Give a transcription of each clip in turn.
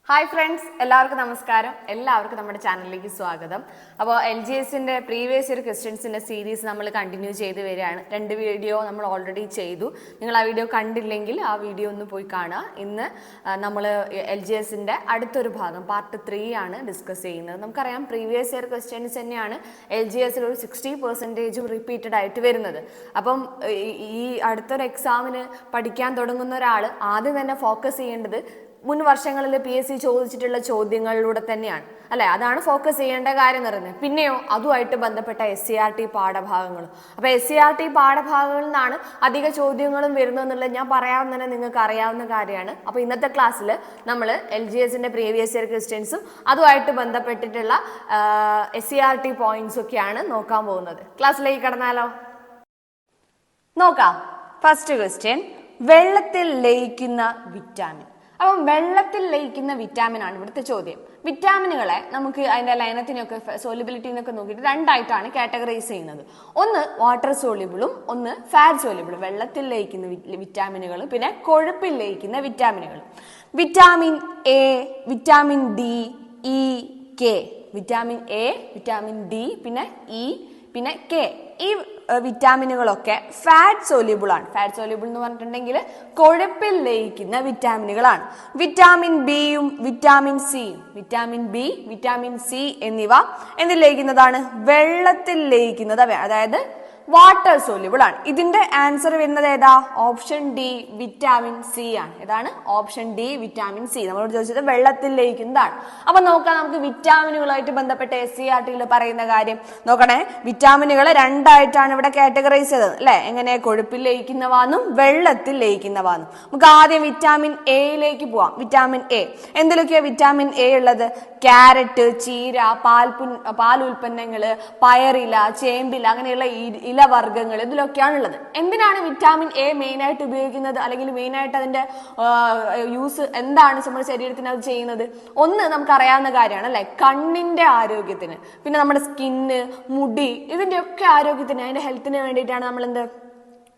Hi friends, എല്ലാവർക്കും നമസ്കാരം. എല്ലാവർക്കും നമ്മുടെ ചാനലിലേക്ക് സ്വാഗതം. അപ്പോൾ LGSന്റെ പ്രീവിയസ് ഇയർ ക്വസ്റ്റ്യൻസിൻ്റെ സീരീസ് നമ്മൾ കണ്ടിന്യൂ ചെയ്ത് വരികയാണ്. 2 വീഡിയോ നമ്മൾ ഓൾറെഡി ചെയ്തു. നിങ്ങൾ ആ വീഡിയോ കണ്ടില്ലെങ്കിൽ ആ വീഡിയോ ഒന്ന് പോയി കാണുക. ഇന്ന് നമ്മൾ LGSന്റെ അടുത്തൊരു ഭാഗം പാർട്ട് 3 ആണ് ഡിസ്കസ് ചെയ്യുന്നത്. നമുക്കറിയാം പ്രീവിയസ് ഇയർ ക്വസ്റ്റ്യൻസ് തന്നെയാണ് LGSൽ ഒരു 60% റിപ്പീറ്റഡ് ആയിട്ട് വരുന്നത്. അപ്പം ഈ അടുത്തൊരു എക്സാമിന് പഠിക്കാൻ തുടങ്ങുന്ന ഒരാൾ ആദ്യം തന്നെ ഫോക്കസ് ചെയ്യേണ്ടത് മുൻ വർഷങ്ങളിൽ PSC ചോദിച്ചിട്ടുള്ള ചോദ്യങ്ങളിലൂടെ തന്നെയാണ്, അല്ലെ? അതാണ് ഫോക്കസ് ചെയ്യേണ്ട കാര്യം എന്ന് പറയുന്നത്. പിന്നെയോ അതുമായിട്ട് ബന്ധപ്പെട്ട SCERT പാഠഭാഗങ്ങളും. അപ്പോൾ SCERT പാഠഭാഗങ്ങളിൽ നിന്നാണ് അധിക ചോദ്യങ്ങളും വരുന്നതെന്നുള്ളത് ഞാൻ പറയാൻ തന്നെ നിങ്ങൾക്ക് അറിയാവുന്ന കാര്യമാണ്. അപ്പോൾ ഇന്നത്തെ ക്ലാസ്സിൽ നമ്മൾ LGSന്റെ പ്രീവിയസ് ഇയർ ക്വസ്റ്റ്യൻസും അതുമായിട്ട് ബന്ധപ്പെട്ടിട്ടുള്ള SCERT പോയിന്റ്സ് ഒക്കെയാണ് നോക്കാൻ പോകുന്നത്. ക്ലാസ്സിലേക്ക് കടന്നാലോ? നോക്കാം. ഫസ്റ്റ് ക്വസ്റ്റ്യൻ, വെള്ളത്തിൽ ലയിക്കുന്ന വിറ്റാമിൻ. അപ്പം വെള്ളത്തിൽ ലയിക്കുന്ന വിറ്റാമിൻ ആണ് ഇവിടുത്തെ ചോദ്യം. വിറ്റാമിനുകളെ നമുക്ക് അതിന്റെ ലയനത്തിനൊക്കെ സോലിബിലിറ്റിനൊക്കെ നോക്കിയിട്ട് രണ്ടായിട്ടാണ് കാറ്റഗറൈസ് ചെയ്യുന്നത്. ഒന്ന് വാട്ടർ സോലിബിളും ഒന്ന് ഫാറ്റ് സോലിബിളും. വെള്ളത്തിൽ ലയിക്കുന്ന വിറ്റാമിനുകളും പിന്നെ കൊഴുപ്പിൽ ലയിക്കുന്ന വിറ്റാമിനുകളും. Vitamin A, vitamin D, E, K. Vitamin A, vitamin D, പിന്നെ ഇ, പിന്നെ കെ. ഈ വിറ്റാമിനുകളൊക്കെ ഫാറ്റ് സോല്യൂബിൾ ആണ്. ഫാറ്റ് സോല്യൂബിൾ എന്ന് പറഞ്ഞിട്ടുണ്ടെങ്കിൽ കൊഴുപ്പിൽ ലയിക്കുന്ന വിറ്റാമിനുകളാണ്. വിറ്റാമിൻ ബിയും വിറ്റാമിൻ സിയും, വിറ്റാമിൻ ബി, വിറ്റാമിൻ സി എന്നിവ എന്തിൽ ലയിക്കുന്നതാണ്? വെള്ളത്തിൽ ലയിക്കുന്നത്, അതായത് വാട്ടർ സോല്യൂബിൾ ആണ്. ഇതിന്റെ ആൻസർ വരുന്നത് ഏതാ? ഓപ്ഷൻ ഡി, വിറ്റാമിൻ സി ആണ്. ഏതാണ്? Option D, vitamin C. നമ്മളോട് ചോദിച്ചത് വെള്ളത്തിൽ ലയിക്കുന്നതാണ്. അപ്പൊ നോക്കാം, നമുക്ക് വിറ്റാമിനുകളായിട്ട് ബന്ധപ്പെട്ട SCERTയിൽ പറയുന്ന കാര്യം നോക്കണേ. വിറ്റാമിനുകളെ രണ്ടായിട്ടാണ് ഇവിടെ കാറ്റഗറൈസ് ചെയ്തത്, അല്ലെ? എങ്ങനെ? കൊഴുപ്പിൽ ലയിക്കുന്നവാന്നും വെള്ളത്തിൽ ലയിക്കുന്നവാന്നും. നമുക്ക് ആദ്യം വിറ്റാമിൻ എയിലേക്ക് പോവാം. വിറ്റാമിൻ എ, എന്തിലൊക്കെയാ വിറ്റാമിൻ എ ഉള്ളത്? ക്യാരറ്റ്, ചീര, പാൽ ഉൽപ്പന്നങ്ങള്, പയറില, ചേമ്പില, അങ്ങനെയുള്ള ഇലവർഗ്ഗങ്ങൾ, ഇതിലൊക്കെയാണുള്ളത്. എന്തിനാണ് വിറ്റാമിൻ എ മെയിൻ ആയിട്ട് ഉപയോഗിക്കുന്നത്, അല്ലെങ്കിൽ മെയിൻ ആയിട്ട് അതിന്റെ യൂസ് എന്താണ് നമ്മുടെ ശരീരത്തിന് അത് ചെയ്യുന്നത്? ഒന്ന് നമുക്കറിയാവുന്ന കാര്യമാണ്, അല്ലെ? കണ്ണിന്റെ ആരോഗ്യത്തിന്, പിന്നെ നമ്മുടെ സ്കിന്ന്, മുടി, ഇതിന്റെ ഒക്കെ ആരോഗ്യത്തിന്, അതിന്റെ ഹെൽത്തിന് വേണ്ടിയിട്ടാണ് നമ്മൾ എന്ത്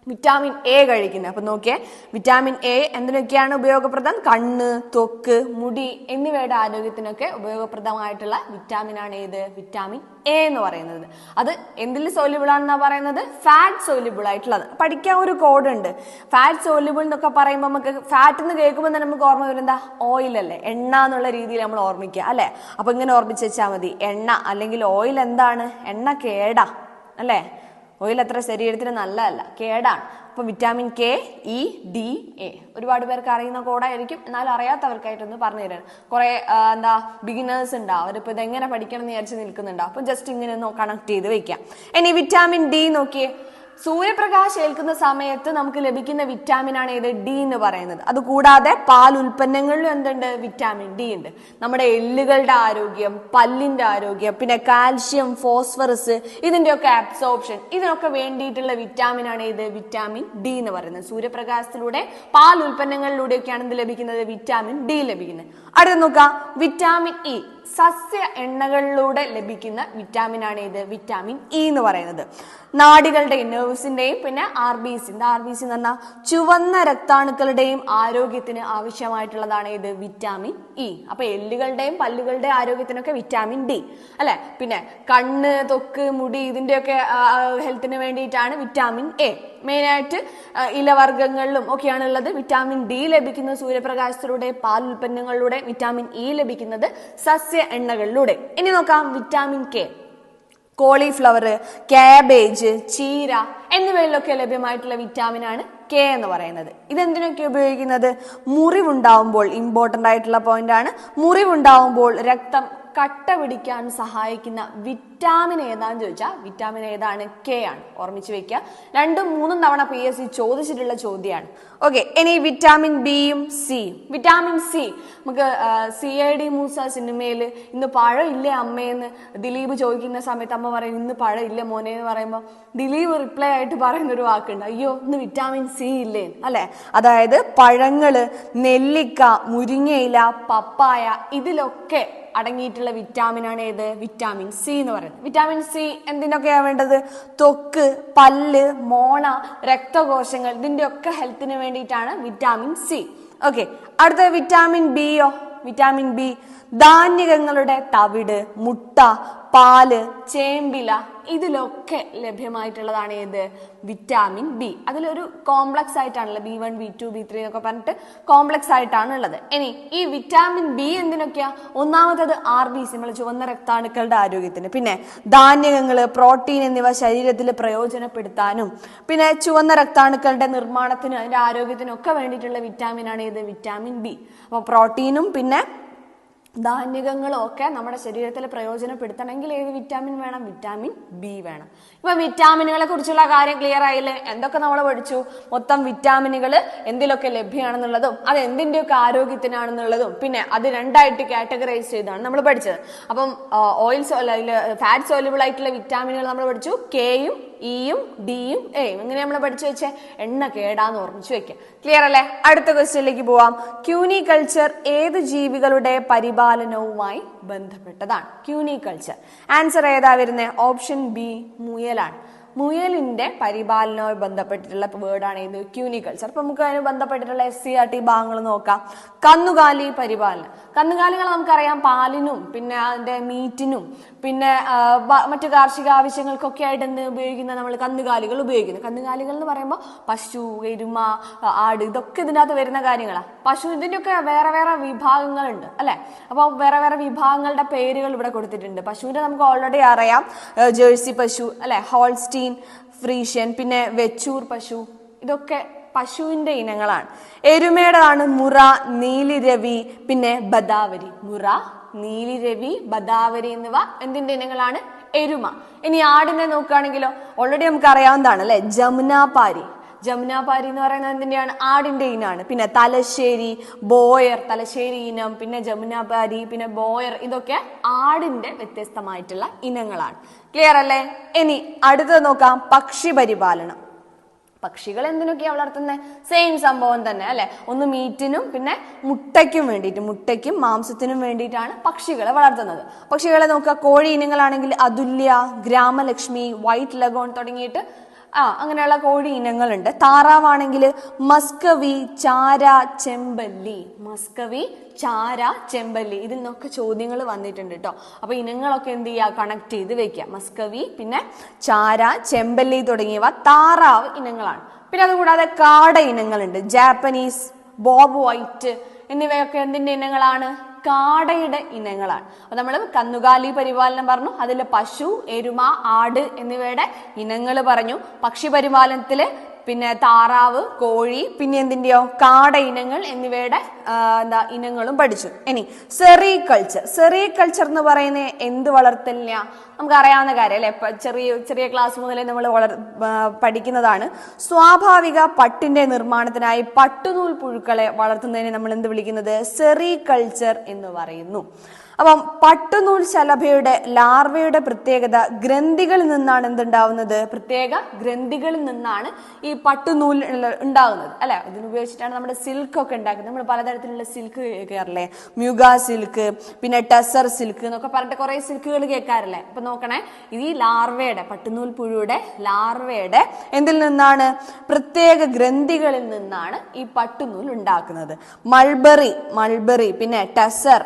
വിറ്റാമിൻ എ കഴിക്കുന്നത്. അപ്പൊ നോക്കിയേ, വിറ്റാമിൻ എ എന്തിനൊക്കെയാണ് ഉപയോഗപ്രദം? കണ്ണ്, ത്വക്ക്, മുടി എന്നിവയുടെ ആരോഗ്യത്തിനൊക്കെ ഉപയോഗപ്രദമായിട്ടുള്ള വിറ്റാമിൻ ആണ് ഏത്? വിറ്റാമിൻ എ എന്ന് പറയുന്നത്. അത് എന്തിൽ സോല്യൂബിൾ ആണെന്നാ പറയുന്നത്? ഫാറ്റ് സോല്യൂബിൾ ആയിട്ടുള്ളത്. പഠിക്കാൻ ഒരു കോഡ് ഉണ്ട്. ഫാറ്റ് സോല്യൂബിൾ എന്നൊക്കെ പറയുമ്പോൾ നമുക്ക് ഫാറ്റ് എന്ന് കേൾക്കുമ്പോൾ തന്നെ നമുക്ക് ഓർമ്മ വരുന്നത് ഓയിൽ അല്ലേ? എണ്ണ എന്നുള്ള രീതിയിൽ നമ്മൾ ഓർമ്മിക്കുക, അല്ലെ? അപ്പൊ ഇങ്ങനെ ഓർമ്മിച്ച് വെച്ചാൽ മതി. എണ്ണ അല്ലെങ്കിൽ ഓയിൽ എന്താണ്? എണ്ണ കേടാ, അല്ലെ? ഓയിൽ അത്ര ശരീരത്തിന് നല്ലതല്ല, കേടാണ്. അപ്പൊ vitamin K, E, D, A ഒരുപാട് പേർക്ക് അറിയുന്ന കോഡായിരിക്കും. എന്നാലും അറിയാത്തവർക്കായിട്ടൊന്ന് പറഞ്ഞു തരാൻ കുറെ ബിഗിനേഴ്സ് ഉണ്ടാവും. അവരിപ്പോ ഇതെങ്ങനെ പഠിക്കണം എന്ന് വിചാരിച്ച് നിൽക്കുന്നുണ്ടാവും. അപ്പൊ ജസ്റ്റ് ഇങ്ങനെ കണക്ട് ചെയ്ത് വെക്കാം. ഇനി വിറ്റാമിൻ ഡി നോക്കിയേ. സൂര്യപ്രകാശം ഏൽക്കുന്ന സമയത്ത് നമുക്ക് ലഭിക്കുന്ന വിറ്റാമിൻ ആണ് ഏത്? ഡി എന്ന് പറയുന്നത്. അതുകൂടാതെ പാൽ ഉൽപ്പന്നങ്ങളിലും എന്തുണ്ട്? വിറ്റാമിൻ ഡി ഉണ്ട്. നമ്മുടെ എല്ലുകളുടെ ആരോഗ്യം, പല്ലിന്റെ ആരോഗ്യം, പിന്നെ കാൽഷ്യം, ഫോസ്ഫറസ്, ഇതിന്റെയൊക്കെ അബ്സോർപ്ഷൻ, ഇതിനൊക്കെ വേണ്ടിയിട്ടുള്ള വിറ്റാമിൻ ആണ് ഏത്? വിറ്റാമിൻ ഡി എന്ന് പറയുന്നത്. സൂര്യപ്രകാശത്തിലൂടെ പാൽ ഉൽപ്പന്നങ്ങളിലൂടെയൊക്കെയാണ് എന്ത് ലഭിക്കുന്നത്? വിറ്റാമിൻ ഡി ലഭിക്കുന്നത്. അടുത്ത നോക്കാം, വിറ്റാമിൻ ഇ. സസ്യ എണ്ണകളിലൂടെ ലഭിക്കുന്ന വിറ്റാമിൻ ആണ് ഏത്? വിറ്റാമിൻ ഇ എന്ന് പറയുന്നത്. നാഡികളുടെയും നെർവ്സിന്റെയും പിന്നെ RBC എന്ന് പറഞ്ഞാൽ ചുവന്ന രക്താണുക്കളുടെയും ആരോഗ്യത്തിന് ആവശ്യമായിട്ടുള്ളതാണ് ഏത്? Vitamin E. അപ്പൊ എല്ലുകളുടെയും പല്ലുകളുടെ ആരോഗ്യത്തിനൊക്കെ വിറ്റാമിൻ ഡി, അല്ലെ? പിന്നെ കണ്ണ്, ത്വക്ക്, മുടി, ഇതിന്റെയൊക്കെ ഹെൽത്തിന് വേണ്ടിയിട്ടാണ് വിറ്റാമിൻ എ. മെയിനായിട്ട് ഇലവർഗ്ഗങ്ങളിലും ഒക്കെയാണ് ഉള്ളത്. വിറ്റാമിൻ ഡി ലഭിക്കുന്നത് സൂര്യപ്രകാശത്തിലൂടെ, പാൽ ഉൽപ്പന്നങ്ങളിലൂടെ. വിറ്റാമിൻ ഇ ലഭിക്കുന്നത് സസ്യ എണ്ണകളിലൂടെ. ഇനി നോക്കാം വിറ്റാമിൻ കെ. കോളിഫ്ലവർ, കാബേജ്, ചീര എന്നിവയിലൊക്കെ ലഭ്യമായിട്ടുള്ള വിറ്റാമിൻ ആണ് കെ എന്ന് പറയുന്നത്. ഇതെന്തിനൊക്കെ ഉപയോഗിക്കുന്നത്? മുറിവുണ്ടാവുമ്പോൾ, ഇമ്പോർട്ടന്റ് ആയിട്ടുള്ള പോയിന്റ് ആണ്, മുറിവുണ്ടാവുമ്പോൾ രക്തം കട്ട പിടിക്കാൻ സഹായിക്കുന്ന വിറ്റാമിൻ ഏതാന്ന് ചോദിച്ചാൽ വിറ്റാമിൻ ഏതാണ്? കെ ആണ്. ഓർമ്മിച്ച് വെക്കുക. 2ഉം 3ഉം തവണ PSC ചോദിച്ചിട്ടുള്ള ചോദ്യമാണ്. ഓക്കെ, ഇനി വിറ്റാമിൻ ബിയും സിയും. വിറ്റാമിൻ സി നമുക്ക് CID മൂസ സിനിമയിൽ ഇന്ന് പഴം ഇല്ലേ അമ്മയെന്ന് ദിലീപ് ചോദിക്കുന്ന സമയത്ത് അമ്മ പറയും ഇന്ന് പഴം ഇല്ല മോനെ എന്ന് പറയുമ്പോൾ ദിലീപ് റിപ്ലൈ ആയിട്ട് പറയുന്ന ഒരു വാക്കുണ്ട്, അയ്യോ ഇന്ന് വിറ്റാമിൻ സി ഇല്ലേ, അല്ലെ? അതായത് പഴങ്ങള്, നെല്ലിക്ക, മുരിങ്ങയില, പപ്പായ, ഇതിലൊക്കെ അടങ്ങിയിട്ടുള്ള വിറ്റാമിൻ ആണ് ഏത്? വിറ്റാമിൻ സി എന്ന് പറയുന്നത്. വിറ്റാമിൻ സി എന്തിനൊക്കെയാണ് വേണ്ടത്? ത്വക്ക്, പല്ല്, മോണ, രക്തകോശങ്ങൾ, ഇതിന്റെ ഒക്കെ ഹെൽത്തിന് വേണ്ടിയിട്ടാണ് വിറ്റാമിൻ സി. ഓക്കെ, അടുത്ത വിറ്റാമിൻ ബിയോ. Vitamin B. ധാന്യങ്ങളുടെ തവിട്, മുട്ട, പാല്, ചേമ്പില ഇതിലൊക്കെ ലഭ്യമായിട്ടുള്ളതാണ് ഏത്? Vitamin B. അതിലൊരു കോംപ്ലക്സ് ആയിട്ടാണല്ലോ B1, B2, B3 എന്നൊക്കെ പറഞ്ഞിട്ട് കോംപ്ലക്സ് ആയിട്ടാണ് ഉള്ളത്. ഇനി ഈ വിറ്റാമിൻ ബി എന്തിനൊക്കെയാ? ഒന്നാമത്തത് RBC, നമ്മൾ ചുവന്ന രക്താണുക്കളുടെ ആരോഗ്യത്തിന്. പിന്നെ ധാന്യങ്ങള്, പ്രോട്ടീൻ എന്നിവ ശരീരത്തിൽ പ്രയോജനപ്പെടുത്താനും പിന്നെ ചുവന്ന രക്താണുക്കളുടെ നിർമ്മാണത്തിനും അതിന്റെ ആരോഗ്യത്തിനും ഒക്കെ വേണ്ടിയിട്ടുള്ള വിറ്റാമിൻ ആണ് ഏത്? Vitamin B. അപ്പൊ പ്രോട്ടീനും പിന്നെ ധാന്യങ്ങളും ഒക്കെ നമ്മുടെ ശരീരത്തിൽ പ്രയോജനപ്പെടുത്തണമെങ്കിൽ ഏത് വിറ്റാമിൻ വേണം? വിറ്റാമിൻ ബി വേണം. ഇപ്പൊ വിറ്റാമിനുകളെ കുറിച്ചുള്ള കാര്യം ക്ലിയർ ആയില്ലേ? എന്തൊക്കെ നമ്മൾ പഠിച്ചു? മൊത്തം വിറ്റാമിനുകൾ എന്തിലൊക്കെ ലഭ്യമാണെന്നുള്ളതും അത് എന്തിന്റെയൊക്കെ ആരോഗ്യത്തിനാണെന്നുള്ളതും പിന്നെ അത് രണ്ടായിട്ട് കാറ്റഗറൈസ് ചെയ്താണ് നമ്മൾ പഠിച്ചത്. അപ്പം ഫാറ്റ് സോല്യൂബിൾ ആയിട്ടുള്ള വിറ്റാമിനുകൾ നമ്മൾ പഠിച്ചു. കെയും ഇയും ഡിയും എയും ഇങ്ങനെ നമ്മൾ പഠിച്ചു വെച്ചേ. എണ്ണ കേടാന്ന് ഓർമ്മിച്ചു വെക്കുക. ക്ലിയർ അല്ലേ? അടുത്ത ക്വസ്റ്റ്യനിലേക്ക് പോവാം. ക്യൂനികൾച്ചർ ഏത് ജീവികളുടെ പരിപാലനവുമായി ബന്ധപ്പെട്ടതാണ്? ക്യൂനികൾച്ചർ ആൻസർ ഏതാ വരുന്നത്? Option B, മുയലാണ്. മുയലിന്റെ പരിപാലനവുമായി ബന്ധപ്പെട്ടിട്ടുള്ള വേർഡാണ് ഇത് ക്യൂനികൾച്ചർ. അപ്പൊ നമുക്ക് അതിന് ബന്ധപ്പെട്ടിട്ടുള്ള SCERT ഭാഗങ്ങൾ നോക്കാം. കന്നുകാലി പരിപാലനം. കന്നുകാലികൾ നമുക്കറിയാം പാലിനും പിന്നെ അതിന്റെ മീറ്റിനും പിന്നെ മറ്റു കാർഷിക ആവശ്യങ്ങൾക്കൊക്കെ ആയിട്ട് എന്ത് ഉപയോഗിക്കുന്ന നമ്മൾ കന്നുകാലികൾ ഉപയോഗിക്കുന്നത്. കന്നുകാലികൾ എന്ന് പറയുമ്പോൾ പശു, എരുമ, ആട് ഇതൊക്കെ ഇതിനകത്ത് വരുന്ന കാര്യങ്ങളാണ്. പശു ഇതിൻ്റെയൊക്കെ വേറെ വേറെ വിഭാഗങ്ങളുണ്ട് അല്ലെ? അപ്പോൾ വേറെ വേറെ വിഭാഗങ്ങളുടെ പേരുകൾ ഇവിടെ കൊടുത്തിട്ടുണ്ട്. പശുവിന്റെ നമുക്ക് ഓൾറെഡി അറിയാം, ജേഴ്സി പശു അല്ലെ, ഹോൾസ്റ്റീൻ ഫ്രീഷ്യൻ, പിന്നെ വെച്ചൂർ പശു, ഇതൊക്കെ പശുവിന്റെ ഇനങ്ങളാണ്. എരുമയുടെതാണ് മുറ, നീലിരവി, പിന്നെ ബദാവരി. മുറ, നീലിരവി, ബദാവരി എന്നിവ എന്തിന്റെ ഇനങ്ങളാണ്? എരുമ. ഇനി ആടിനെ നോക്കുകയാണെങ്കിലോ ഓൾറെഡി നമുക്ക് അറിയാവുന്നതാണ് അല്ലെ, ജമുനാപാരി. ജമുനാപാരി എന്ന് പറയുന്നത് എന്തിന്റെയാണ്? ആടിന്റെ ഇനമാണ്. പിന്നെ തലശ്ശേരി, ബോയർ, തലശ്ശേരി ഇനം, പിന്നെ ജമുനാപാരി, പിന്നെ ബോയർ, ഇതൊക്കെ ആടിന്റെ വ്യത്യസ്തമായിട്ടുള്ള ഇനങ്ങളാണ്. ക്ലിയർ അല്ലേ? ഇനി അടുത്തത് നോക്കാം, പക്ഷി പരിപാലനം. പക്ഷികൾ എന്തിനൊക്കെയാ വളർത്തുന്നത്? സെയിം സംഭവം തന്നെ അല്ലെ. ഒന്ന് മീറ്റിനും പിന്നെ മുട്ടയ്ക്കും വേണ്ടിയിട്ട്, മുട്ടയ്ക്കും മാംസത്തിനും വേണ്ടിയിട്ടാണ് പക്ഷികളെ വളർത്തുന്നത്. പക്ഷികളെ നോക്കുക, കോഴി ഇനങ്ങളാണെങ്കിൽ അതുല്യ, ഗ്രാമലക്ഷ്മി, വൈറ്റ് ലഗോൺ തുടങ്ങിയിട്ട് അങ്ങനെയുള്ള കോഴി ഇനങ്ങളുണ്ട്. താറാവാണെങ്കിൽ മസ്കവി, ചാര, ചെമ്പല്ലി. മസ്കവി, ചാര, ചെമ്പല്ലി, ഇതിൽ നിന്നൊക്കെ ചോദ്യങ്ങൾ വന്നിട്ടുണ്ട് കേട്ടോ. അപ്പൊ ഇനങ്ങളൊക്കെ എന്ത് ചെയ്യുക? കണക്ട് ചെയ്ത് വെക്കുക. മസ്കവി, പിന്നെ ചാര, ചെമ്പല്ലി തുടങ്ങിയവ താറാവ് ഇനങ്ങളാണ്. പിന്നെ അതുകൂടാതെ കാട ഇനങ്ങളുണ്ട്. ജാപ്പനീസ്, ബോബ് വൈറ്റ് എന്നിവയൊക്കെ എന്തിന്റെ ഇനങ്ങളാണ്? കാടയുടെ ഇനങ്ങളാണ്. അപ്പൊ നമ്മൾ കന്നുകാലി പരിപാലനം പറഞ്ഞു, അതിൽ പശു, എരുമ, ആട് എന്നിവയുടെ ഇനങ്ങൾ പറഞ്ഞു. പക്ഷി പരിപാലനത്തില് പിന്നെ താറാവ്, കോഴി, പിന്നെ എന്തിന്റെയോ കാട ഇനങ്ങൾ എന്നിവയുടെ ഇനങ്ങളും പഠിച്ചു. ഇനി സെറികൾച്ചർ. സെറികൾച്ചർ എന്ന് പറയുന്നത് എന്ത് വളർത്തലിന? നമുക്ക് അറിയാവുന്ന കാര്യം അല്ലെ, ചെറിയ ക്ലാസ് മുതലേ നമ്മൾ പഠിക്കുന്നതാണ്. സ്വാഭാവിക പട്ടിന്റെ നിർമ്മാണത്തിനായി പട്ടുനൂൽ പുഴുക്കളെ വളർത്തുന്നതിനെ നമ്മൾ എന്ത് വിളിക്കുന്നത്? സെറികൾച്ചർ എന്ന് പറയുന്നു. അപ്പം പട്ടുനൂൽ ശലഭയുടെ ലാർവയുടെ പ്രത്യേകത ഗ്രന്ഥികളിൽ നിന്നാണ് എന്തുണ്ടാവുന്നത്? പ്രത്യേക ഗ്രന്ഥികളിൽ നിന്നാണ് ഈ പട്ടുനൂൽ ഉണ്ടാകുന്നത് അല്ലെ. ഇതിനുപയോഗിച്ചിട്ടാണ് നമ്മുടെ സിൽക്ക് ഒക്കെ ഉണ്ടാക്കുന്നത്. നമ്മൾ പലതരത്തിലുള്ള സിൽക്ക് കേൾക്കാറില്ലേ, മ്യൂഗ സിൽക്ക്, പിന്നെ ടെസർ സിൽക്ക് എന്നൊക്കെ പറഞ്ഞിട്ട് കുറെ സിൽക്കുകൾ കേൾക്കാറില്ലേ. അപ്പൊ നോക്കണേ, ഇത് ഈ ലാർവയുടെ, പട്ടുനൂൽ പുഴുയുടെ ലാർവയുടെ എന്തിൽ നിന്നാണ്? പ്രത്യേക ഗ്രന്ഥികളിൽ നിന്നാണ് ഈ പട്ടുനൂൽ ഉണ്ടാക്കുന്നത്. മൾബറി, പിന്നെ ടെസർ,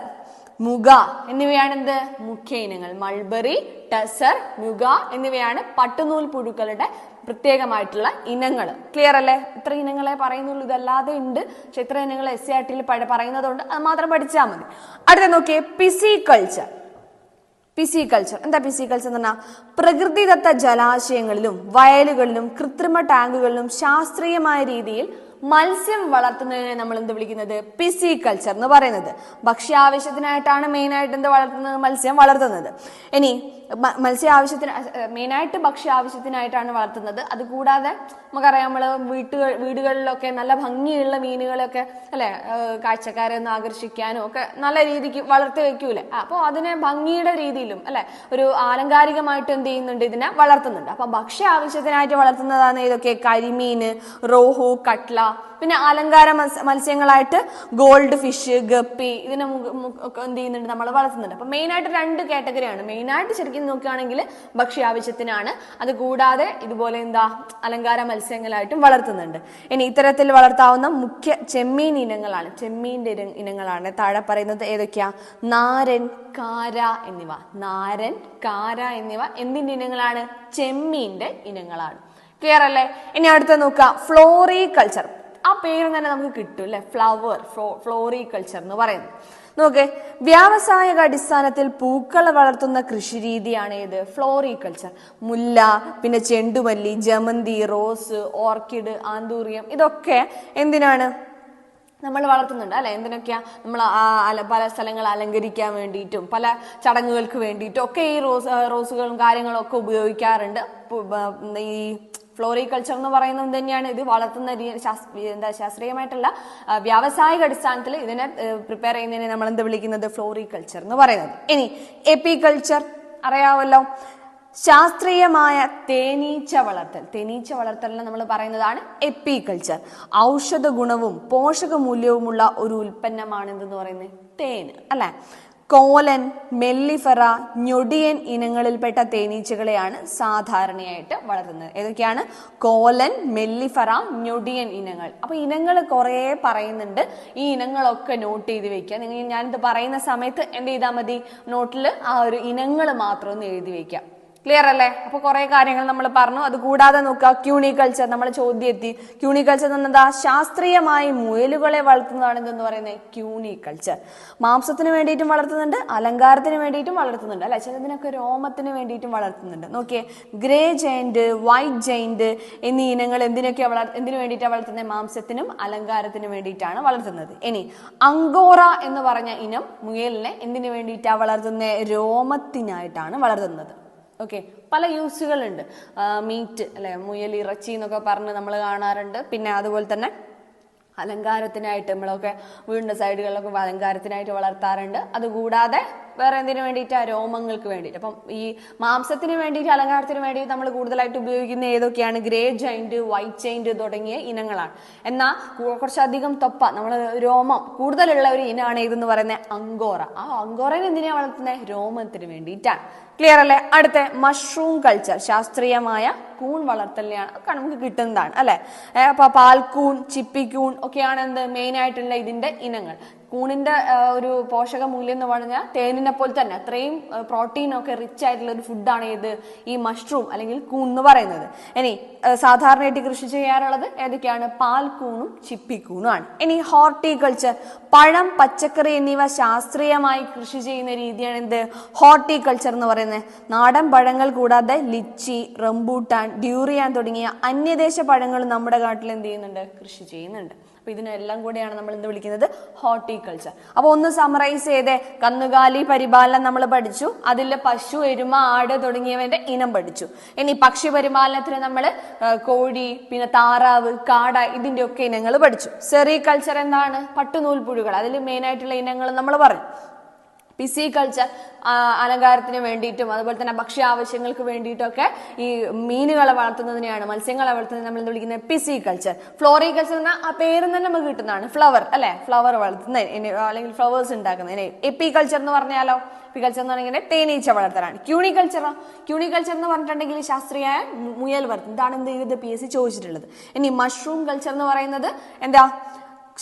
മുഗ എന്നിവയാണ് എന്ത്? മുഖ്യ ഇനങ്ങൾ. മൾബറി, ടെസർ, മുഗ എന്നിവയാണ് പട്ടുനൂൽ പുഴുക്കളുടെ പ്രത്യേകമായിട്ടുള്ള ഇനങ്ങൾ. ക്ലിയർ അല്ലേ? ഇത്ര ഇനങ്ങളെ പറയുന്നുള്ളൂ, ഇതല്ലാതെ ഉണ്ട്. പക്ഷെ ഇത്ര ഇനങ്ങൾ SCERT പറയുന്നതുകൊണ്ട് അത് മാത്രം പഠിച്ചാൽ മതി. അടുത്ത നോക്കിയേ, പിസികൾച്ചർ. പിസികൾച്ചർ എന്താ? പിസികൾച്ചർ എന്ന് പറഞ്ഞാൽ പ്രകൃതിദത്ത ജലാശയങ്ങളിലും വയലുകളിലും കൃത്രിമ ടാങ്കുകളിലും ശാസ്ത്രീയമായ രീതിയിൽ മത്സ്യം വളർത്തുന്നതിനെ നമ്മൾ എന്ത് വിളിക്കുന്നത്? പിസികൾച്ചർ എന്ന് പറയുന്നത്. ഭക്ഷ്യാവശ്യത്തിനായിട്ടാണ് മെയിനായിട്ട് എന്ത് വളർത്തുന്നത്? മത്സ്യം വളർത്തുന്നത്. ഇനി മത്സ്യ ആവശ്യത്തിന് മെയിനായിട്ട് ഭക്ഷ്യ ആവശ്യത്തിനായിട്ടാണ് വളർത്തുന്നത്. അതുകൂടാതെ നമുക്കറിയാം, നമ്മൾ വീടുകളിലൊക്കെ നല്ല ഭംഗിയുള്ള മീനുകളൊക്കെ അല്ലെ, കാഴ്ചക്കാരെ ഒന്ന് ആകർഷിക്കാനും ഒക്കെ നല്ല രീതിക്ക് വളർത്തി വെക്കൂലേ. അപ്പോൾ അതിനെ ഭംഗിയുടെ രീതിയിലും അല്ലെ, ഒരു ആലങ്കാരികമായിട്ട് എന്ത് ചെയ്യുന്നുണ്ട്? ഇതിനെ വളർത്തുന്നുണ്ട്. അപ്പൊ ഭക്ഷ്യ ആവശ്യത്തിനായിട്ട് വളർത്തുന്നതാണ് ഇതൊക്കെ. കരിമീന്, റോഹു, കട്ട്ല, പിന്നെ അലങ്കാര മത്സ്യങ്ങളായിട്ട് ഗോൾഡ് ഫിഷ്, ഗപ്പി, ഇതിനെ ഒക്കെ എന്ത് ചെയ്യുന്നുണ്ട്? നമ്മൾ വളർത്തുന്നുണ്ട്. അപ്പൊ മെയിനായിട്ട് രണ്ട് കാറ്റഗറിയാണ്. മെയിനായിട്ട് ശരിക്കും മത്സ്യത്തിന് നോക്കുകയാണെങ്കിൽ ഭക്ഷ്യ ആവശ്യത്തിനാണ്. അത് കൂടാതെ ഇതുപോലെ എന്താ അലങ്കാര മത്സ്യങ്ങളായിട്ടും വളർത്തുന്നുണ്ട്. ഇനി ഇത്തരത്തിൽ വളർത്താവുന്ന മുഖ്യ ചെമ്മീൻ ഇനങ്ങളാണ്, ചെമ്മീൻ്റെ ഇനങ്ങളാണ് താഴെ പറയുന്നത് ഏതൊക്കെയാ? നാരൻ, കാര എന്നിവ. നാരൻ, കാര എന്നിവ എന്തിന്റെ ഇനങ്ങളാണ്? ചെമ്മീന്റെ ഇനങ്ങളാണ്. ക്ലിയർ അല്ലേ? ഇനി അടുത്ത നോക്കുക, ഫ്ലോറികൾച്ചർ. ആ പേര് തന്നെ നമുക്ക് കിട്ടും അല്ലെ, ഫ്ലവർ, ഫ്ലോറികൾച്ചർ എന്ന് പറയുന്നത്. നോക്കേ, വ്യാവസായിക അടിസ്ഥാനത്തിൽ പൂക്കൾ വളർത്തുന്ന കൃഷി രീതിയാണ് ഏത്? ഫ്ലോറികൾച്ചർ. മുല്ല, പിന്നെ ചെണ്ടുമല്ലി, ജമന്തി, റോസ്, ഓർക്കിഡ്, ആന്തൂറിയം, ഇതൊക്കെ എന്തിനാണ് നമ്മൾ വളർത്തുന്നുണ്ട് അല്ലെ? എന്തിനൊക്കെയാ? നമ്മൾ പല സ്ഥലങ്ങൾ അലങ്കരിക്കാൻ വേണ്ടിയിട്ടും പല ചടങ്ങുകൾക്ക് വേണ്ടിയിട്ടും ഒക്കെ ഈ റോസുകളും കാര്യങ്ങളും ഒക്കെ ഉപയോഗിക്കാറുണ്ട്. ഈ ഫ്ലോറികൾച്ചർ എന്ന് പറയുന്നത് തന്നെയാണ് ഇത് വളർത്തുന്ന ശാസ്ത്രീയമായിട്ടുള്ള വ്യാവസായിക അടിസ്ഥാനത്തിൽ ഇതിനെ പ്രിപ്പയർ ചെയ്യുന്നതിനെ നമ്മൾ എന്ത് വിളിക്കുന്നത്? ഫ്ലോറികൾച്ചർ എന്ന് പറയുന്നത്. ഇനി എപ്പികൾച്ചർ അറിയാമല്ലോ, ശാസ്ത്രീയമായ തേനീച്ച വളർത്തൽ. തേനീച്ച വളർത്തലിനെ നമ്മൾ പറയുന്നതാണ് എപ്പികൾച്ചർ. ഔഷധ ഗുണവും പോഷക മൂല്യവുമുള്ള ഒരു ഉൽപ്പന്നമാണ് എന്തെന്ന് പറയുന്നത്? തേൻ അല്ലെ. കോലൻ, മെല്ലിഫെറ, ഞൊടിയൻ ഇനങ്ങളിൽപ്പെട്ട തേനീച്ചകളെയാണ് സാധാരണയായിട്ട് വളർത്തുന്നത്. ഏതൊക്കെയാണ്? കോലൻ, മെല്ലിഫെറ, ഞൊടിയൻ ഇനങ്ങൾ. അപ്പൊ ഇനങ്ങൾ കുറെ പറയുന്നുണ്ട്. ഈ ഇനങ്ങളൊക്കെ നോട്ട് ചെയ്ത് വെക്കുക. നിങ്ങൾ ഞാനിത് പറയുന്ന സമയത്ത് എന്ത് ചെയ്താൽ മതി? നോട്ടിൽ ആ ഒരു ഇനങ്ങൾ മാത്രം ഒന്ന് എഴുതി വെക്കാം. ക്ലിയർ അല്ലേ? അപ്പൊ കുറെ കാര്യങ്ങൾ നമ്മൾ പറഞ്ഞു. അത് കൂടാതെ നോക്കുക, ക്യൂണികൾച്ചർ. നമ്മൾ ചോദ്യം എത്തി. ക്യൂണികൾച്ചർ എന്നതാ? ശാസ്ത്രീയമായി മുയലുകളെ വളർത്തുന്നതാണ് എന്തെന്ന് പറയുന്നത്? ക്യൂണികൾച്ചർ. മാംസത്തിന് വേണ്ടിയിട്ടും വളർത്തുന്നുണ്ട്, അലങ്കാരത്തിന് വേണ്ടിയിട്ടും വളർത്തുന്നുണ്ട് അല്ലെ. ചിലതിനൊക്കെ രോമത്തിന് വേണ്ടിയിട്ടും വളർത്തുന്നുണ്ട്. നോക്കിയേ, ഗ്രേ ജയന്റ്, വൈറ്റ് ജയന്റ് എന്നീ ഇനങ്ങൾ എന്തിനു വേണ്ടിയിട്ടാണ് വളർത്തുന്നത്? മാംസത്തിനും അലങ്കാരത്തിനും വേണ്ടിയിട്ടാണ് വളർത്തുന്നത്. ഇനി അങ്കോറ എന്ന് പറഞ്ഞ ഇനം മുയലിനെ എന്തിനു വേണ്ടിയിട്ടാണ് വളർത്തുന്നത്? രോമത്തിനായിട്ടാണ് വളർത്തുന്നത്. ഓക്കെ, പല യൂസുകളുണ്ട്. മീറ്റ് അല്ലെ, മുയൽ ഇറച്ചി എന്നൊക്കെ പറഞ്ഞ് നമ്മൾ കാണാറുണ്ട്. പിന്നെ അതുപോലെ തന്നെ അലങ്കാരത്തിനായിട്ട് നമ്മളൊക്കെ വീടിൻ്റെ സൈഡുകളിലൊക്കെ അലങ്കാരത്തിനായിട്ട് വളർത്താറുണ്ട്. അതുകൂടാതെ വേറെ എന്തിനു വേണ്ടിയിട്ടാ? രോമങ്ങൾക്ക് വേണ്ടിയിട്ട്. അപ്പം ഈ മാംസത്തിന് വേണ്ടിയിട്ട് അലങ്കാരത്തിന് വേണ്ടിയിട്ട് നമ്മൾ കൂടുതലായിട്ട് ഉപയോഗിക്കുന്ന ഏതൊക്കെയാണ്? ഗ്രേ ജൈന്റ്, വൈറ്റ് ജൈന്റ് തുടങ്ങിയ ഇനങ്ങളാണ്. എന്നാൽ കുറച്ചധികം തൊപ്പ നമ്മൾ രോമം കൂടുതലുള്ള ഒരു ഇനമാണ് ഇതെന്ന് പറയുന്നത് അങ്കോറ. ആ അങ്കോറനെ എന്തിനാണ് വളർത്തുന്നത്? രോമത്തിന് വേണ്ടിയിട്ടാണ്. ക്ലിയർ അല്ലേ? അടുത്ത മഷ്റൂം കൾച്ചർ. ശാസ്ത്രീയമായ കൂൺ വളർത്തലിനെയാണ് നമുക്ക് കിട്ടുന്നതാണ് അല്ലെ. അപ്പൊ പാൽക്കൂൺ, ചിപ്പിക്കൂൺ ഒക്കെയാണ് എന്ത് മെയിൻ ആയിട്ടുള്ള ഇതിന്റെ ഇനങ്ങൾ. കൂണിന്റെ ഒരു പോഷക മൂല്യം എന്ന് പറഞ്ഞാൽ തേനിനെ പോലെ തന്നെ അത്രയും പ്രോട്ടീനൊക്കെ റിച്ച് ആയിട്ടുള്ള ഒരു ഫുഡാണ് ഇത് ഈ മഷ്റൂം അല്ലെങ്കിൽ കൂൺ എന്ന് പറയുന്നത്. ഇനി സാധാരണയായിട്ട് കൃഷി ചെയ്യാറുള്ളത് ഏതൊക്കെയാണ്? പാൽക്കൂണും ചിപ്പിക്കൂണും ആണ്. ഇനി ഹോർട്ടികൾച്ചർ. പഴം, പച്ചക്കറി എന്നിവ ശാസ്ത്രീയമായി കൃഷി ചെയ്യുന്ന രീതിയാണ് എന്ത്? ഹോർട്ടികൾച്ചർ എന്ന് പറയുന്നത്. നാടൻ പഴങ്ങൾ കൂടാതെ ലിച്ചി, റംബൂട്ടാൻ, ഡ്യൂറിയാൻ തുടങ്ങിയ അന്യദേശ പഴങ്ങൾ നമ്മുടെ നാട്ടിൽ എന്ത് ചെയ്യുന്നുണ്ട്? കൃഷി ചെയ്യുന്നുണ്ട്. അപ്പൊ ഇതിനെല്ലാം കൂടെയാണ് നമ്മൾ എന്ത് വിളിക്കുന്നത്? ഹോർട്ടികൾച്ചർ. അപ്പൊ ഒന്ന് സമറൈസ് ചെയ്തേ. കന്നുകാലി പരിപാലനം നമ്മൾ പഠിച്ചു. അതിൽ പശു, എരുമ, ആട് തുടങ്ങിയവന്റെ ഇനം പഠിച്ചു. ഇനി പക്ഷി പരിപാലനത്തിന് നമ്മൾ കോഴി, പിന്നെ താറാവ്, കാട ഇതിന്റെ ഒക്കെ ഇനങ്ങൾ പഠിച്ചു. സെറികൾച്ചർ എന്താണ്? പട്ടുനൂൽപ്പുഴുകൾ. അതിൽ മെയിൻ ആയിട്ടുള്ള ഇനങ്ങൾ നമ്മൾ പറഞ്ഞു. പിസികൾച്ചർ അലങ്കാരത്തിന് വേണ്ടിയിട്ടും അതുപോലെ തന്നെ ഭക്ഷ്യ ആവശ്യങ്ങൾക്ക് വേണ്ടിയിട്ടൊക്കെ ഈ മീനുകളെ വളർത്തുന്നതിനെയാണ്, മത്സ്യങ്ങളെ വളർത്തുന്നത് നമ്മൾ എന്ത് വിളിക്കുന്നത്? പിസികൾച്ചർ. ഫ്ലോറികൾച്ചർ എന്ന ആ പേര് തന്നെ നമുക്ക് കിട്ടുന്നതാണ്. ഫ്ലവർ അല്ലെ, ഫ്ലവർ വളർത്തുന്നത് അല്ലെങ്കിൽ ഫ്ലവേഴ്സ് ഉണ്ടാക്കുന്നതിന്. എപ്പികൾച്ചർ എന്ന് പറഞ്ഞാലോ? എപ്പികൾച്ചർ എന്ന് പറഞ്ഞാൽ തേനീച്ച വളർത്തലാണ്. ക്യൂണികൾച്ചറോ? ക്യൂണികൾച്ചർ എന്ന് പറഞ്ഞിട്ടുണ്ടെങ്കിൽ ശാസ്ത്രീയ മുയൽ വളർത്തും. ഇതാണ് എന്ത് ചെയ്തത്? PSC ചോദിച്ചിട്ടുള്ളത്. ഇനി മഷ്റൂം കൾച്ചർ എന്ന് പറയുന്നത് എന്താ?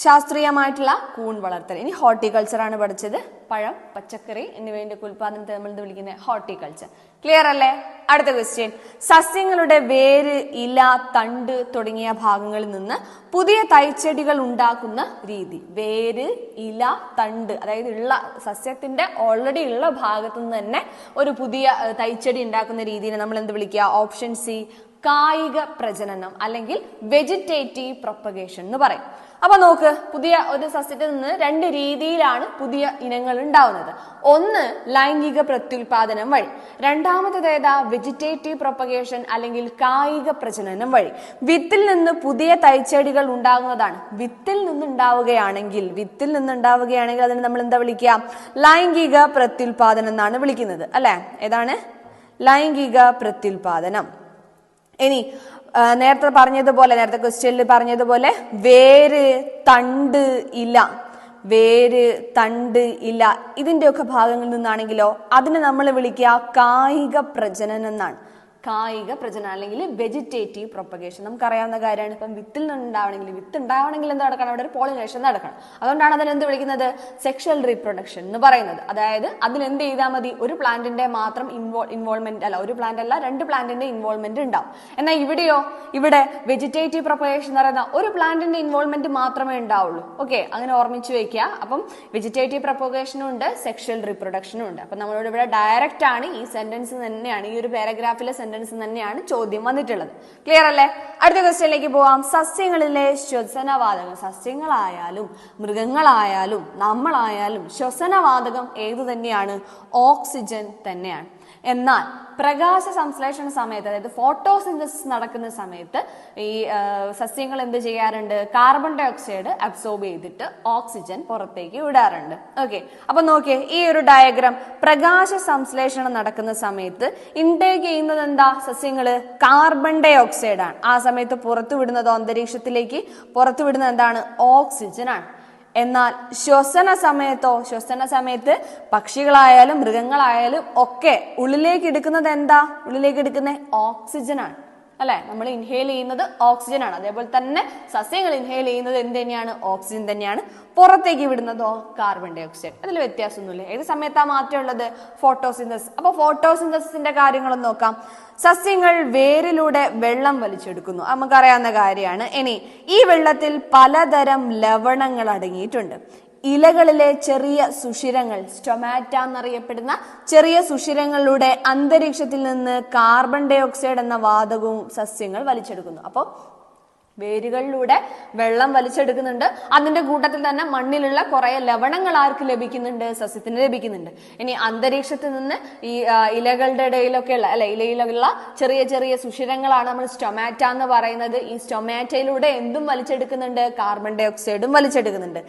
ശാസ്ത്രീയമായിട്ടുള്ള കൂൺ വളർത്തൽ. ഇനി ഹോർട്ടികൾച്ചർ ആണ് പഠിച്ചത്. പഴം, പച്ചക്കറി എന്നിവയുടെ ഉൽപാദനത്തെ നമ്മൾ എന്ത് വിളിക്കുന്നത്? ഹോർട്ടികൾച്ചർ. ക്ലിയർ അല്ലേ? അടുത്ത ക്വസ്റ്റ്യൻ. സസ്യങ്ങളുടെ വേര്, ഇല, തണ്ട് തുടങ്ങിയ ഭാഗങ്ങളിൽ നിന്ന് പുതിയ തൈച്ചെടികൾ ഉണ്ടാക്കുന്ന രീതി. വേര്, ഇല, തണ്ട്, അതായത് ഉള്ള സസ്യത്തിന്റെ ഓൾറെഡി ഉള്ള ഭാഗത്തു നിന്ന് തന്നെ ഒരു പുതിയ തൈച്ചെടി ഉണ്ടാക്കുന്ന രീതിയെ നമ്മൾ എന്ത് വിളിക്കുക? ഓപ്ഷൻ സി, കായിക പ്രജനനം അല്ലെങ്കിൽ വെജിറ്റേറ്റീവ് പ്രൊപ്പഗേഷൻ എന്ന് പറയും. അപ്പൊ നോക്ക്, പുതിയ ഒരു സസ്യത്തിൽ നിന്ന് രണ്ട് രീതിയിലാണ് പുതിയ ഇനങ്ങൾ ഉണ്ടാവുന്നത്. ഒന്ന് ലൈംഗിക പ്രത്യുൽപാദനം വഴി, രണ്ടാമത്തേത് ഏതാ? വെജിറ്റേറ്റീവ് പ്രൊപ്പഗേഷൻ അല്ലെങ്കിൽ കായിക പ്രജനനം വഴി. വിത്തിൽ നിന്ന് പുതിയ തൈച്ചെടികൾ ഉണ്ടാകുന്നതാണ്. വിത്തിൽ നിന്നുണ്ടാവുകയാണെങ്കിൽ അതിന് നമ്മൾ എന്താ വിളിക്കുക? ലൈംഗിക പ്രത്യുൽപാദനം എന്നാണ് വിളിക്കുന്നത് അല്ലെ. ഏതാണ്? ലൈംഗിക പ്രത്യുൽപാദനം. ഇനി നേരത്തെ ക്വസ്റ്റ്യനിൽ പറഞ്ഞതുപോലെ വേര്, തണ്ട്, ഇല. വേര്, തണ്ട്, ഇല ഇതിൻ്റെയൊക്കെ ഭാഗങ്ങളിൽ നിന്നാണെങ്കിലോ അതിനെ നമ്മൾ വിളിക്കുക കായിക പ്രജനനം എന്നാണ്. കായിക പ്രജനനം അല്ലെങ്കിൽ വെജിറ്റേറ്റീവ് പ്രൊപ്പഗേഷൻ. നമുക്കറിയാവുന്ന കാര്യമാണ്. ഇപ്പം വിത്തിൽ നിന്നുണ്ടാവണമെങ്കിൽ വിത്ത് ഉണ്ടാവണമെങ്കിൽ എന്ത് നടക്കണം? അവിടെ ഒരു പോളിനേഷൻ നടക്കണം. അതുകൊണ്ടാണ് അതിനെന്ത് വിളിക്കുന്നത്? സെക്ഷൽ റീപ്രൊഡക്ഷൻ എന്ന് പറയുന്നത്. അതായത് അതിനെന്ത് ചെയ്താൽ മതി? ഒരു പ്ലാന്റിന്റെ മാത്രം ഇൻവോൾവ്മെന്റ് അല്ല, ഒരു പ്ലാന്റ് അല്ല, 2 പ്ലാന്റിന്റെ ഇൻവോൾവ്മെന്റ് ഉണ്ടാവും. എന്നാൽ ഇവിടെയോ, ഇവിടെ വെജിറ്റേറ്റീവ് പ്രൊപ്പഗേഷൻ എന്ന് പറയുന്ന ഒരു പ്ലാന്റിന്റെ ഇൻവോൾവ്മെന്റ് മാത്രമേ ഉണ്ടാവുള്ളൂ. ഓക്കെ, അങ്ങനെ ഓർമ്മിച്ച് വെക്കുക. അപ്പം വെജിറ്റേറ്റീവ് പ്രൊപ്പഗേഷനും ഉണ്ട്, സെക്ഷൽ റീപ്രൊഡക്ഷനും ഉണ്ട്. അപ്പൊ നമ്മളോട് ഇവിടെ ഡയറക്റ്റ് ആണ് ഈ സെന്റൻസ് തന്നെയാണ്, ഈ ഒരു പാരഗ്രാഫിലെ സെന്റൻസ് തന്നെയാണ് ചോദ്യം വന്നിട്ടുള്ളത്. ക്ലിയർ അല്ലേ? അടുത്ത ക്വസ്റ്റ്യനിലേക്ക് പോവാം. സസ്യങ്ങളിലെ ശ്വസനവാതകം, സസ്യങ്ങളായാലും മൃഗങ്ങളായാലും നമ്മളായാലും ശ്വസനവാതകം ഏതു തന്നെയാണ്? ഓക്സിജൻ തന്നെയാണ്. എന്നാൽ പ്രകാശ സംശ്ലേഷണ സമയത്ത്, അതായത് ഫോട്ടോസിന്തസിസ് നടക്കുന്ന സമയത്ത് ഈ സസ്യങ്ങൾ എന്ത് ചെയ്യാറുണ്ട്? കാർബൺ ഡൈ ഓക്സൈഡ് അബ്സോർബ് ചെയ്തിട്ട് ഓക്സിജൻ പുറത്തേക്ക് വിടാറുണ്ട്. ഓക്കെ, അപ്പൊ നോക്കിയേ, ഈ ഒരു ഡയഗ്രാം പ്രകാശ സംശ്ലേഷണം നടക്കുന്ന സമയത്ത് ഇൻടേക്ക് ചെയ്യുന്നത് എന്താ? സസ്യങ്ങള് കാർബൺ ഡൈ ഓക്സൈഡ് ആണ്. ആ സമയത്ത് പുറത്തു വിടുന്നതോ, അന്തരീക്ഷത്തിലേക്ക് പുറത്തു വിടുന്നത് എന്താണ്? ഓക്സിജൻ ആണ്. എന്നാൽ ശ്വസന സമയത്ത് പക്ഷികളായാലും മൃഗങ്ങളായാലും ഒക്കെ ഉള്ളിലേക്ക് എടുക്കുന്നത് എന്താ? ഉള്ളിലേക്ക് എടുക്കുന്നത് ഓക്സിജൻ ആണ് അല്ലെ? നമ്മൾ ഇൻഹേൽ ചെയ്യുന്നത് ഓക്സിജൻ ആണ്. അതേപോലെ തന്നെ സസ്യങ്ങൾ ഇൻഹേൽ ചെയ്യുന്നത് എന്ത് തന്നെയാണ്? ഓക്സിജൻ തന്നെയാണ്. പുറത്തേക്ക് വിടുന്നതോ കാർബൺ ഡൈ ഓക്സൈഡ്. അതിൽ വ്യത്യാസമൊന്നുമില്ല. ഏത് സമയത്താ മാറ്റമുള്ളത്? ഫോട്ടോസിന്തസിസ്. അപ്പൊ ഫോട്ടോസിന്തസിന്റെ കാര്യങ്ങളൊന്നും നോക്കാം. സസ്യങ്ങൾ വേരിലൂടെ വെള്ളം വലിച്ചെടുക്കുന്നു, നമുക്കറിയാവുന്ന കാര്യമാണ്. ഇനി ഈ വെള്ളത്തിൽ പലതരം ലവണങ്ങൾ അടങ്ങിയിട്ടുണ്ട്. ഇലകളിലെ ചെറിയ സുഷിരങ്ങൾ, സ്റ്റൊമാറ്റ എന്നറിയപ്പെടുന്ന ചെറിയ സുഷിരങ്ങളിലൂടെ അന്തരീക്ഷത്തിൽ നിന്ന് കാർബൺ ഡൈ ഓക്സൈഡ് എന്ന വാതകവും സസ്യങ്ങൾ വലിച്ചെടുക്കുന്നു. അപ്പോൾ വേരുകളിലൂടെ വെള്ളം വലിച്ചെടുക്കുന്നുണ്ട്. അതിന്റെ കൂട്ടത്തിൽ തന്നെ മണ്ണിലുള്ള കുറെ ലവണങ്ങൾ ആർക്ക് ലഭിക്കുന്നുണ്ട്? സസ്യത്തിന് ലഭിക്കുന്നുണ്ട്. ഇനി അന്തരീക്ഷത്തിൽ നിന്ന് ഈ ഇലകളുടെ ഇടയിലൊക്കെ ഉള്ള ഇലയിലുള്ള ചെറിയ ചെറിയ സുഷിരങ്ങളാണ് നമ്മൾ സ്റ്റൊമാറ്റ എന്ന് പറയുന്നത്. ഈ സ്റ്റൊമാറ്റയിലൂടെ എന്തും വലിച്ചെടുക്കുന്നുണ്ട്? Carbon dye ഓക്സൈഡും വലിച്ചെടുക്കുന്നുണ്ട്.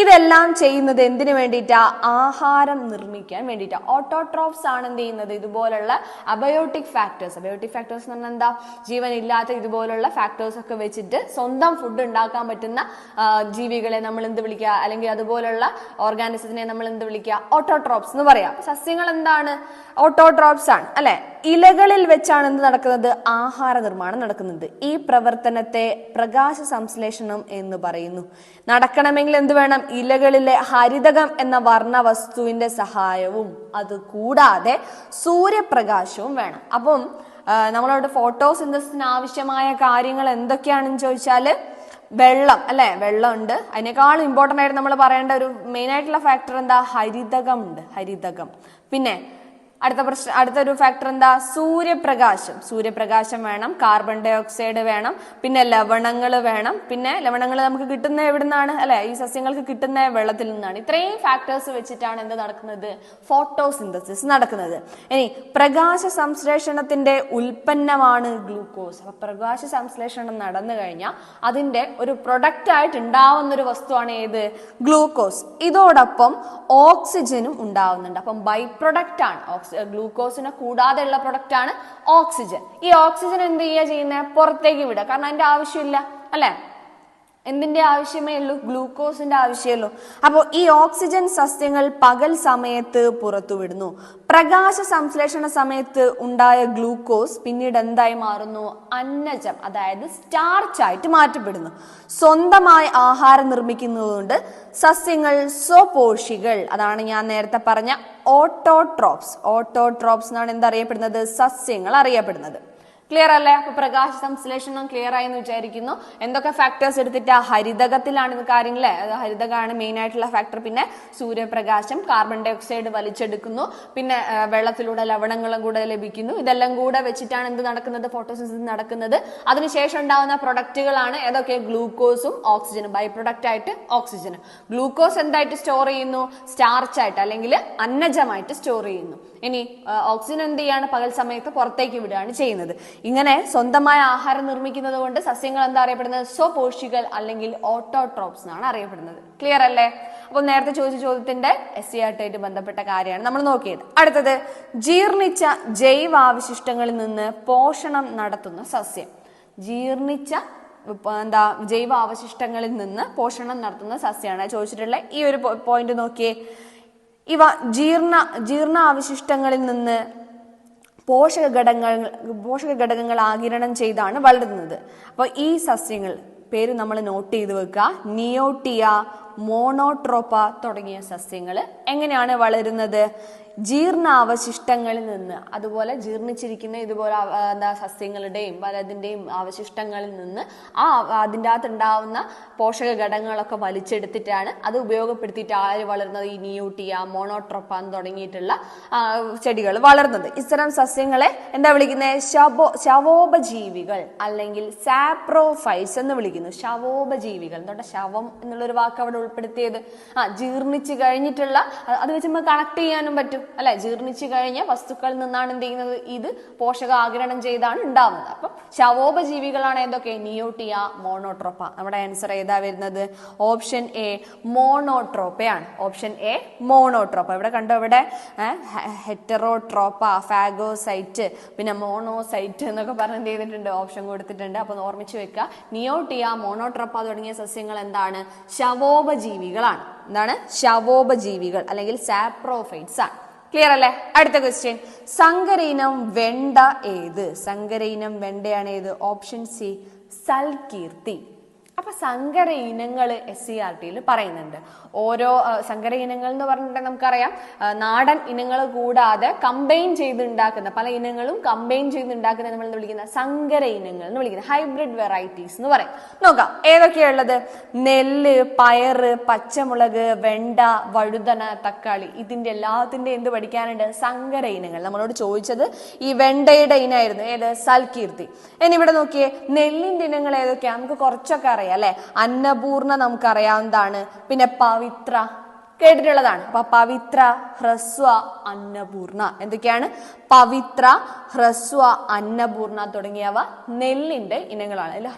ഇതെല്ലാം ചെയ്യുന്നത് എന്തിനു വേണ്ടിയിട്ടാ? ആഹാരം നിർമ്മിക്കാൻ വേണ്ടിയിട്ടാ. ഓട്ടോട്രോപ്സ് ആണ് എന്ത് ചെയ്യുന്നത്? ഇതുപോലുള്ള അബയോട്ടിക് ഫാക്ടേഴ്സ് എന്ന് പറഞ്ഞാൽ എന്താ? ജീവനില്ലാത്ത ഇതുപോലുള്ള ഫാക്ടേഴ്സ് ഒക്കെ വെച്ചിട്ട് സ്വന്തം ഫുഡ് ഉണ്ടാക്കാൻ പറ്റുന്ന ജീവികളെ നമ്മൾ എന്ത് വിളിക്കുക? അല്ലെങ്കിൽ അതുപോലുള്ള ഓർഗാനിസത്തിനെ നമ്മൾ എന്ത് വിളിക്കുക? ഓട്ടോട്രോപ്സ് എന്ന് പറയാം. സസ്യങ്ങൾ എന്താണ്? ഓട്ടോട്രോപ്സ് ആണ് അല്ലെ? ഇലകളിൽ വെച്ചാണ് എന്ത് നടക്കുന്നത്? ആഹാര നിർമ്മാണം നടക്കുന്നത്. ഈ പ്രവർത്തനത്തെ പ്രകാശ സംശ്ലേഷണം എന്ന് പറയുന്നു. നടക്കണമെങ്കിൽ എന്ത് വേണം? ഇലകളിലെ ഹരിതകം എന്ന വർണ്ണ വസ്തുവിന്റെ സഹായവും അത് കൂടാതെ സൂര്യപ്രകാശവും വേണം. അപ്പം നമ്മളോട് ഫോട്ടോസിന്തസിന് ആവശ്യമായ കാര്യങ്ങൾ എന്തൊക്കെയാണെന്ന് ചോദിച്ചാല് വെള്ളം അല്ലെ? വെള്ളം ഉണ്ട്. അതിനേക്കാളും ഇമ്പോർട്ടൻ്റ് ആയിട്ട് നമ്മൾ പറയേണ്ട ഒരു മെയിൻ ആയിട്ടുള്ള ഫാക്ടർ എന്താ? ഹരിതകം ഉണ്ട്. ഹരിതകം. പിന്നെ അടുത്തൊരു ഫാക്ടർ എന്താ? സൂര്യപ്രകാശം വേണം. കാർബൺ ഡൈ ഓക്സൈഡ് വേണം. പിന്നെ ലവണങ്ങൾ വേണം. പിന്നെ ലവണങ്ങൾ നമുക്ക് കിട്ടുന്ന എവിടുന്നാണ് അല്ലെ? ഈ സസ്യങ്ങൾക്ക് കിട്ടുന്ന വെള്ളത്തിൽ നിന്നാണ്. ഇത്രയും ഫാക്ടേഴ്സ് വെച്ചിട്ടാണ് എന്ത് നടക്കുന്നത്? ഫോട്ടോസിന്തസിസ് നടക്കുന്നത്. ഇനി പ്രകാശ സംശ്ലേഷണത്തിന്റെ ഉൽപ്പന്നമാണ് ഗ്ലൂക്കോസ്. അപ്പൊ പ്രകാശ സംശ്ലേഷണം നടന്നു കഴിഞ്ഞാൽ അതിന്റെ ഒരു പ്രൊഡക്റ്റ് ആയിട്ട് ഉണ്ടാവുന്ന ഒരു വസ്തുവാണ് ഏത്? ഗ്ലൂക്കോസ്. ഇതോടൊപ്പം ഓക്സിജനും ഉണ്ടാവുന്നുണ്ട്. അപ്പം ബൈ പ്രൊഡക്റ്റ് ആണ്. ഗ്ലൂക്കോസിനെ കൂടാതെ ഉള്ള പ്രൊഡക്റ്റ് ആണ് ഓക്സിജൻ. ഈ ഓക്സിജൻ എന്ത് ചെയ്യുന്നത്? പുറത്തേക്ക് വിടുക. കാരണം അതിന്റെ ആവശ്യമില്ല അല്ലെ? എന്തിന്റെ ആവശ്യമേ ഉള്ളൂ? ഗ്ലൂക്കോസിന്റെ ആവശ്യമേ ഉള്ളൂ. അപ്പോൾ ഈ ഓക്സിജൻ സസ്യങ്ങൾ പകൽ സമയത്ത് പുറത്തുവിടുന്നു. പ്രകാശ സംശ്ലേഷണ സമയത്ത് ഉണ്ടായ ഗ്ലൂക്കോസ് പിന്നീട് എന്തായി മാറുന്നു? അന്നജം, അതായത് സ്റ്റാർച്ച് ആയിട്ട് മാറ്റപ്പെടുന്നു. സ്വന്തമായി ആഹാരം നിർമ്മിക്കുന്നതുകൊണ്ട് സസ്യങ്ങൾ സ്വപോഷികൾ, അതാണ് ഞാൻ നേരത്തെ പറഞ്ഞ ഓട്ടോട്രോപ്സ് എന്നാണ് എന്തറിയപ്പെടുന്നത്? സസ്യങ്ങൾ അറിയപ്പെടുന്നത്. ക്ലിയർ അല്ലേ? അപ്പൊ പ്രകാശ സംശ്ലേഷണം ക്ലിയർ ആയി എന്ന് വിചാരിക്കുന്നു. എന്തൊക്കെ ഫാക്ടേഴ്സ് എടുത്തിട്ട്? ഹരിതകത്തിലാണ് ഇത് കാര്യങ്ങളെ. ഹരിതകമാണ് മെയിൻ ആയിട്ടുള്ള ഫാക്ടർ. പിന്നെ സൂര്യപ്രകാശം, കാർബൺ ഡൈ ഓക്സൈഡ് വലിച്ചെടുക്കുന്നു. പിന്നെ വെള്ളത്തിലൂടെ ലവണങ്ങളും കൂടെ ലഭിക്കുന്നു. ഇതെല്ലാം കൂടെ വെച്ചിട്ടാണ് എന്ത് നടക്കുന്നത്? ഫോട്ടോസിന്തസിസ് നടക്കുന്നത്. അതിനുശേഷം ഉണ്ടാകുന്ന പ്രൊഡക്റ്റുകളാണ് ഏതൊക്കെ? ഗ്ലൂക്കോസും ഓക്സിജനും. ബൈ പ്രൊഡക്റ്റ് ആയിട്ട് ഓക്സിജനും. ഗ്ലൂക്കോസ് എന്തായിട്ട് സ്റ്റോർ ചെയ്യുന്നു? സ്റ്റാർച്ച് ആയിട്ട് അല്ലെങ്കിൽ അന്നജമായിട്ട് സ്റ്റോർ ചെയ്യുന്നു. ഇനി ഓക്സിജൻ എന്ത് ചെയ്യാണ്? പകൽ സമയത്ത് പുറത്തേക്ക് വിടുകയാണ് ചെയ്യുന്നത്. ഇങ്ങനെ സ്വന്തമായ ആഹാരം നിർമ്മിക്കുന്നത് കൊണ്ട് സസ്യങ്ങൾ എന്താ അറിയപ്പെടുന്നത്? സ്വപോഷികൾ അല്ലെങ്കിൽ ഓട്ടോട്രോപ്സ് എന്നാണ് അറിയപ്പെടുന്നത്. ക്ലിയർ അല്ലേ? അപ്പോൾ നേരത്തെ ചോദിച്ച ചോദ്യത്തിന്റെ SCERT ആയിട്ട് ബന്ധപ്പെട്ട കാര്യമാണ് നമ്മൾ നോക്കിയത്. അടുത്തത്, ജീർണിച്ച ജൈവാവശിഷ്ടങ്ങളിൽ നിന്ന് പോഷണം നടത്തുന്ന സസ്യം. ജീർണിച്ച എന്താ ജൈവ അവശിഷ്ടങ്ങളിൽ നിന്ന് പോഷണം നടത്തുന്ന സസ്യമാണ്. ചോദിച്ചിട്ടുള്ള ഈ ഒരു പോയിന്റ് നോക്കിയേ. ഇവ ജീർണാവശിഷ്ടങ്ങളിൽ നിന്ന് പോഷക ഘടകങ്ങൾ ആഗിരണം ചെയ്താണ് വളരുന്നത്. അപ്പോൾ ഈ സസ്യങ്ങൾ പേര് നമ്മൾ നോട്ട് ചെയ്ത് വെക്കുക. നിയോട്ടിയ, മോണോട്രോപ്പ തുടങ്ങിയ സസ്യങ്ങൾ എങ്ങനെയാണ് വളരുന്നത്? ജീർണാവശിഷ്ടങ്ങളിൽ നിന്ന്, അതുപോലെ ജീർണിച്ചിരിക്കുന്ന ഇതുപോലെ സസ്യങ്ങളുടെയും പലതിൻ്റെയും അവശിഷ്ടങ്ങളിൽ നിന്ന് അതിൻ്റെ അകത്ത് ഉണ്ടാവുന്ന പോഷക ഘടകങ്ങളൊക്കെ വലിച്ചെടുത്തിട്ടാണ് അത് ഉപയോഗപ്പെടുത്തിയിട്ട് ആര് വളരുന്നത്? ഈ നിയോട്ടിയ, മോണോട്രോപ്പ തുടങ്ങിയിട്ടുള്ള ചെടികൾ വളർന്നത്. ഇത്തരം സസ്യങ്ങളെ എന്താ വിളിക്കുന്നത്? ശവോപജീവികൾ അല്ലെങ്കിൽ സാപ്രോഫൈറ്റ്സ് എന്ന് വിളിക്കുന്നു. ശവോപജീവികൾ എന്തുകൊണ്ട് ശവം എന്നുള്ളൊരു വാക്ക് അവിടെ ഉൾപ്പെടുത്തിയത്? ജീർണിച്ച് കഴിഞ്ഞിട്ടുള്ള, അത് വെച്ച് നമുക്ക് കണക്ട് ചെയ്യാനും പറ്റും അല്ലെ? ജീർണിച്ചു കഴിഞ്ഞ വസ്തുക്കളിൽ നിന്നാണ് എന്ത് ചെയ്യുന്നത്? ഇത് പോഷക ആഗിരണം ചെയ്താണ് ഉണ്ടാവുന്നത്. അപ്പം ശവോപജീവികളാണ് ഏതൊക്കെ? Neottia, Monotropa. നമ്മുടെ ആൻസർ ഏതാ വരുന്നത്? ഓപ്ഷൻ എ മോണോട്രോപ്പയാണ്. Option A monotropa. ഇവിടെ കണ്ടോ, ഇവിടെ ഹെറ്ററോട്രോപ്പ, ഫാഗോസൈറ്റ്, പിന്നെ മോണോസൈറ്റ് എന്നൊക്കെ പറഞ്ഞ് എന്ത് ചെയ്തിട്ടുണ്ട്? ഓപ്ഷൻ കൊടുത്തിട്ടുണ്ട്. അപ്പൊ ഓർമ്മിച്ച് വെക്കുക, നിയോട്ടിയ, മോണോട്രോപ്പ തുടങ്ങിയ സസ്യങ്ങൾ എന്താണ്? ശവോപജീവികളാണ്. എന്താണ്? ശവോപജീവികൾ അല്ലെങ്കിൽ സാപ്രോഫൈറ്റ്സ് ആണ്. ക്ലിയർ അല്ലേ? അടുത്ത ക്വസ്റ്റ്യൻ, സങ്കരയിനം വെണ്ട ഏത്? സങ്കരയിനം വെണ്ടയാണ് ഏത്? Option C Salkeerthi. അപ്പൊ സങ്കര ഇനങ്ങൾ SCERT പറയുന്നുണ്ട്. ഓരോ സങ്കര ഇനങ്ങൾ എന്ന് പറഞ്ഞിട്ടുണ്ടെങ്കിൽ നമുക്കറിയാം, നാടൻ ഇനങ്ങൾ കൂടാതെ കമ്പൈൻ ചെയ്തുണ്ടാക്കുന്ന പല ഇനങ്ങളും കമ്പൈൻ ചെയ്തുണ്ടാക്കുന്ന നമ്മൾ വിളിക്കുന്ന സങ്കര ഇനങ്ങൾ എന്ന് വിളിക്കുന്നത്, ഹൈബ്രിഡ് വെറൈറ്റീസ് എന്ന് പറയും. നോക്കാം ഏതൊക്കെയുള്ളത്. നെല്ല്, പയറ്, പച്ചമുളക്, വെണ്ട, വഴുതന, തക്കാളി. ഇതിന്റെ എല്ലാത്തിന്റെ എന്ത് പഠിക്കാനുണ്ട്? സങ്കര ഇനങ്ങൾ. നമ്മളോട് ചോദിച്ചത് ഈ വെണ്ടയുടെ ഇനമായിരുന്നു. ഏത്? സൽകീർത്തി. ഇനി ഇവിടെ നോക്കിയേ, നെല്ലിന്റെ ഇനങ്ങൾ ഏതൊക്കെയാ? നമുക്ക് കുറച്ചൊക്കെ അറിയാം അല്ലെ? അന്നപൂർണ നമുക്കറിയാവുന്നതാണ്. പിന്നെ പവിത്ര കേട്ടിട്ടുള്ളതാണ്. അപ്പൊ പവിത്ര, ഹ്രസ്വ, അന്നപൂർണ. എന്തൊക്കെയാണ്? പവിത്ര, ഹ്രസ്വ, അന്നപൂർണ തുടങ്ങിയവ നെല്ലിന്റെ ഇനങ്ങളാണ്. അല്ല,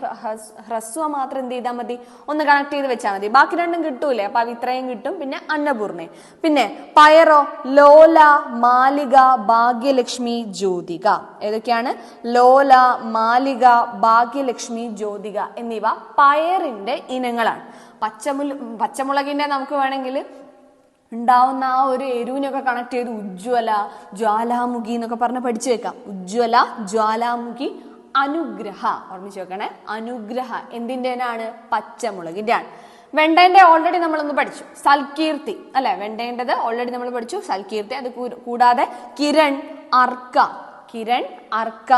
ഹ്രസ്വ മാത്രം എന്ത് ചെയ്താൽ മതി? ഒന്ന് കണക്ട് ചെയ്ത് വെച്ചാൽ മതി. ബാക്കി രണ്ടും കിട്ടൂലേ? പവിത്രയും കിട്ടും, പിന്നെ അന്നപൂർണയും. പിന്നെ പയറോ? ലോല, മാലിക, ഭാഗ്യലക്ഷ്മി, ജ്യോതിക. ഏതൊക്കെയാണ്? ലോല, മാലിക, ഭാഗ്യലക്ഷ്മി, ജ്യോതിക എന്നിവ പയറിന്റെ ഇനങ്ങളാണ്. പച്ചമുളകിന്റെ നമുക്ക് വേണമെങ്കിൽ ഉണ്ടാവുന്ന ആ ഒരു എരുവിനൊക്കെ കണക്ട് ചെയ്ത് ഉജ്ജ്വല, ജ്വാലാമുഖി എന്നൊക്കെ പറഞ്ഞ് പഠിച്ചു വെക്കാം. ഉജ്ജ്വല, ജ്വാലാമുഖി, അനുഗ്രഹ. ഓർമ്മിച്ച് വെക്കണേ, അനുഗ്രഹ എന്തിൻ്റെനാണ്? പച്ചമുളകിന്റെ ആണ്. വെണ്ടേന്റെ ഓൾറെഡി നമ്മളൊന്ന് പഠിച്ചു, സൽകീർത്തി അല്ലെ? വെണ്ടേണ്ടത് ഓൾറെഡി നമ്മൾ പഠിച്ചു, സൽകീർത്തി. അത് കൂടാതെ കിരൺ, അർക്ക,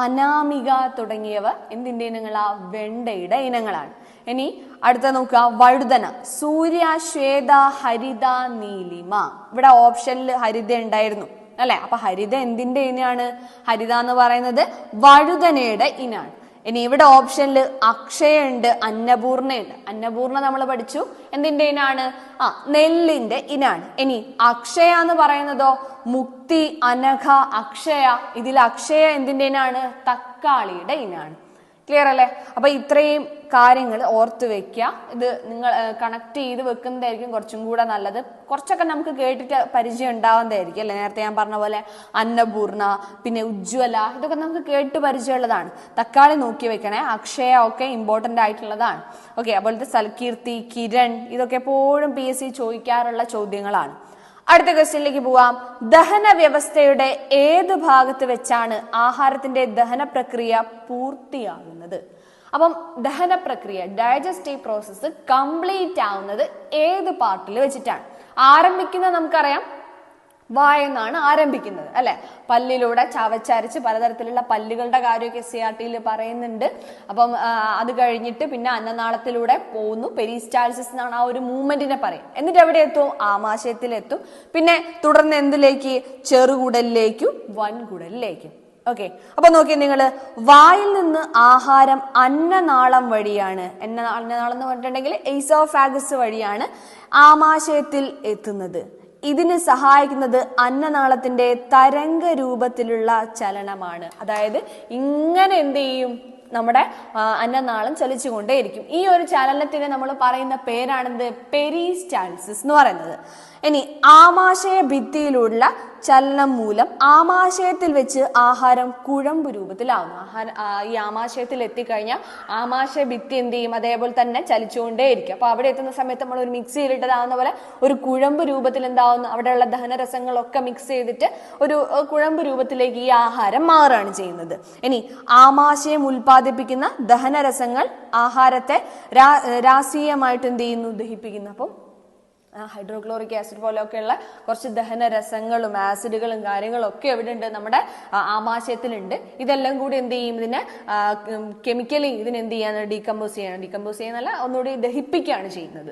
അനാമിക തുടങ്ങിയവ എന്തിന്റെ ഇനങ്ങളാ? വെണ്ടയുടെ ഇനങ്ങളാണ്. ഇനി അടുത്ത നോക്കുക, വഴുതന. സൂര്യ, ശ്വേത, ഹരിത, നീലിമ. ഇവിടെ ഓപ്ഷനിൽ ഹരിത ഉണ്ടായിരുന്നു അല്ലെ? അപ്പൊ ഹരിത എന്തിന്റെ ഇനാണ്? ഹരിത എന്ന് പറയുന്നത് വഴുതനയുടെ ഇനാണ്. ഇനി ഇവിടെ ഓപ്ഷനിൽ അക്ഷയ ഉണ്ട്, അന്നപൂർണ ഉണ്ട്. അന്നപൂർണ നമ്മൾ പഠിച്ചു, എന്തിന്റെ ഇനാണ്? നെല്ലിന്റെ ഇനാണ്. ഇനി അക്ഷയ എന്ന് പറയുന്നതോ മുക്തി, അനഘ, അക്ഷയ. ഇതിൽ അക്ഷയ എന്തിന്റെ ഇനാണ്? തക്കാളിയുടെ ഇനാണ്. ക്ലിയർ അല്ലേ? അപ്പൊ ഇത്രയും കാര്യങ്ങൾ ഓർത്ത് വെക്കുക. ഇത് നിങ്ങൾ കണക്ട് ചെയ്ത് വെക്കുന്നതായിരിക്കും കുറച്ചും കൂടെ നല്ലത്. കുറച്ചൊക്കെ നമുക്ക് കേട്ടിട്ട് പരിചയം ഉണ്ടാവുന്നതായിരിക്കും അല്ലെ? നേരത്തെ ഞാൻ പറഞ്ഞ പോലെ അന്നപൂർണ, പിന്നെ ഉജ്ജ്വല, ഇതൊക്കെ നമുക്ക് കേട്ട് പരിചയമുള്ളതാണ്. തക്കാളി നോക്കി വെക്കണേ. അക്ഷയ ഒക്കെ ഇമ്പോർട്ടന്റ് ആയിട്ടുള്ളതാണ്. ഓക്കെ, അതുപോലത്തെ സൽകീർത്തി, കിരൺ, ഇതൊക്കെ എപ്പോഴും PSC ചോദിക്കാറുള്ള ചോദ്യങ്ങളാണ്. അടുത്ത ക്വസ്റ്റ്യനിലേക്ക് പോവാം. ദഹന വ്യവസ്ഥയുടെ ഏത് ഭാഗത്ത് വെച്ചാണ് ആഹാരത്തിന്റെ ദഹന പ്രക്രിയ പൂർത്തിയാകുന്നത്? അപ്പം ദഹന പ്രക്രിയ, ഡൈജസ്റ്റീവ് പ്രോസസ്സ് കംപ്ലീറ്റ് ആവുന്നത് ഏത് പാർട്ടിൽ വെച്ചിട്ടാണ്? ആരംഭിക്കുന്നത് നമുക്കറിയാം, വായെന്നാണ് ആരംഭിക്കുന്നത് അല്ലെ? പല്ലിലൂടെ ചവച്ചരച്ച് പലതരത്തിലുള്ള പല്ലുകളുടെ കാര്യമൊക്കെ SCERT പറയുന്നുണ്ട്. അപ്പം അത് കഴിഞ്ഞിട്ട് പിന്നെ അന്നനാളത്തിലൂടെ പോകുന്നു. പെരിസ്റ്റാൾസിസ് എന്നാണ് ആ ഒരു മൂവ്മെന്റിനെ പറയും. എന്നിട്ട് എവിടെ എത്തും? ആമാശയത്തിലെത്തും. പിന്നെ തുടർന്ന് എന്തിലേക്ക്? ചെറുകുടലിലേക്കും വൻകുടലിലേക്കും. ഓക്കെ, അപ്പൊ നോക്കിയേ നിങ്ങള്, വായിൽ നിന്ന് ആഹാരം അന്നനാളം വഴിയാണ്, അന്നനാളം എന്ന് പറഞ്ഞിട്ടുണ്ടെങ്കിൽ എയ്സോഫാഗസ് വഴിയാണ് ആമാശയത്തിൽ എത്തുന്നത്. ഇതിന് സഹായിക്കുന്നത് അന്നനാളത്തിന്റെ തരംഗ രൂപത്തിലുള്ള ചലനമാണ്. അതായത് ഇങ്ങനെ എന്ത് ചെയ്യും? നമ്മുടെ അന്നനാളം ചലിച്ചുകൊണ്ടേയിരിക്കും. ഈ ഒരു ചലനത്തിന് നമ്മൾ പറയുന്ന പേരാണെന്ത്? പെരിസ്റ്റാൾസിസ് എന്ന് പറയുന്നത്. ഇനി ആമാശയ ഭിത്തിയിലുള്ള ചലനം മൂലം ആമാശയത്തിൽ വെച്ച് ആഹാരം കുഴമ്പ് രൂപത്തിലാവുന്നു. ഈ ആമാശയത്തിൽ എത്തിക്കഴിഞ്ഞാൽ ആമാശയ ഭിത്തി എന്ത് ചെയ്യും, അതേപോലെ തന്നെ ചലിച്ചുകൊണ്ടേയിരിക്കും. അപ്പൊ അവിടെ എത്തുന്ന സമയത്ത് നമ്മൾ ഒരു മിക്സിയിലിട്ടതാവുന്ന പോലെ ഒരു കുഴമ്പ് രൂപത്തിൽ എന്താവുന്നു, അവിടെയുള്ള ദഹനരസങ്ങളൊക്കെ മിക്സ് ചെയ്തിട്ട് ഒരു കുഴമ്പ് രൂപത്തിലേക്ക് ഈ ആഹാരം മാറുകയാണ് ചെയ്യുന്നത്. ഇനി ആമാശയം ഉൽപ്പാദിപ്പിക്കുന്ന ദഹനരസങ്ങൾ ആഹാരത്തെ രാസീയമായിട്ട് എന്ത് ചെയ്യുന്നു, ദഹിപ്പിക്കുന്നു. അപ്പം ഹൈഡ്രോക്ലോറിക് ആസിഡ് പോലെയൊക്കെയുള്ള കുറച്ച് ദഹനരസങ്ങളും ആസിഡുകളും കാര്യങ്ങളും ഒക്കെ എവിടെ ഉണ്ട്, നമ്മുടെ ആമാശയത്തിലുണ്ട്. ഇതെല്ലാം കൂടി എന്ത് ചെയ്യും, ഇതിനെ കെമിക്കലി ഇതിന് എന്ത് ചെയ്യാണ്, ഡീകമ്പോസ് ചെയ്യുന്നല്ല, ഒന്നുകൂടി ദഹിപ്പിക്കുകയാണ് ചെയ്യുന്നത്.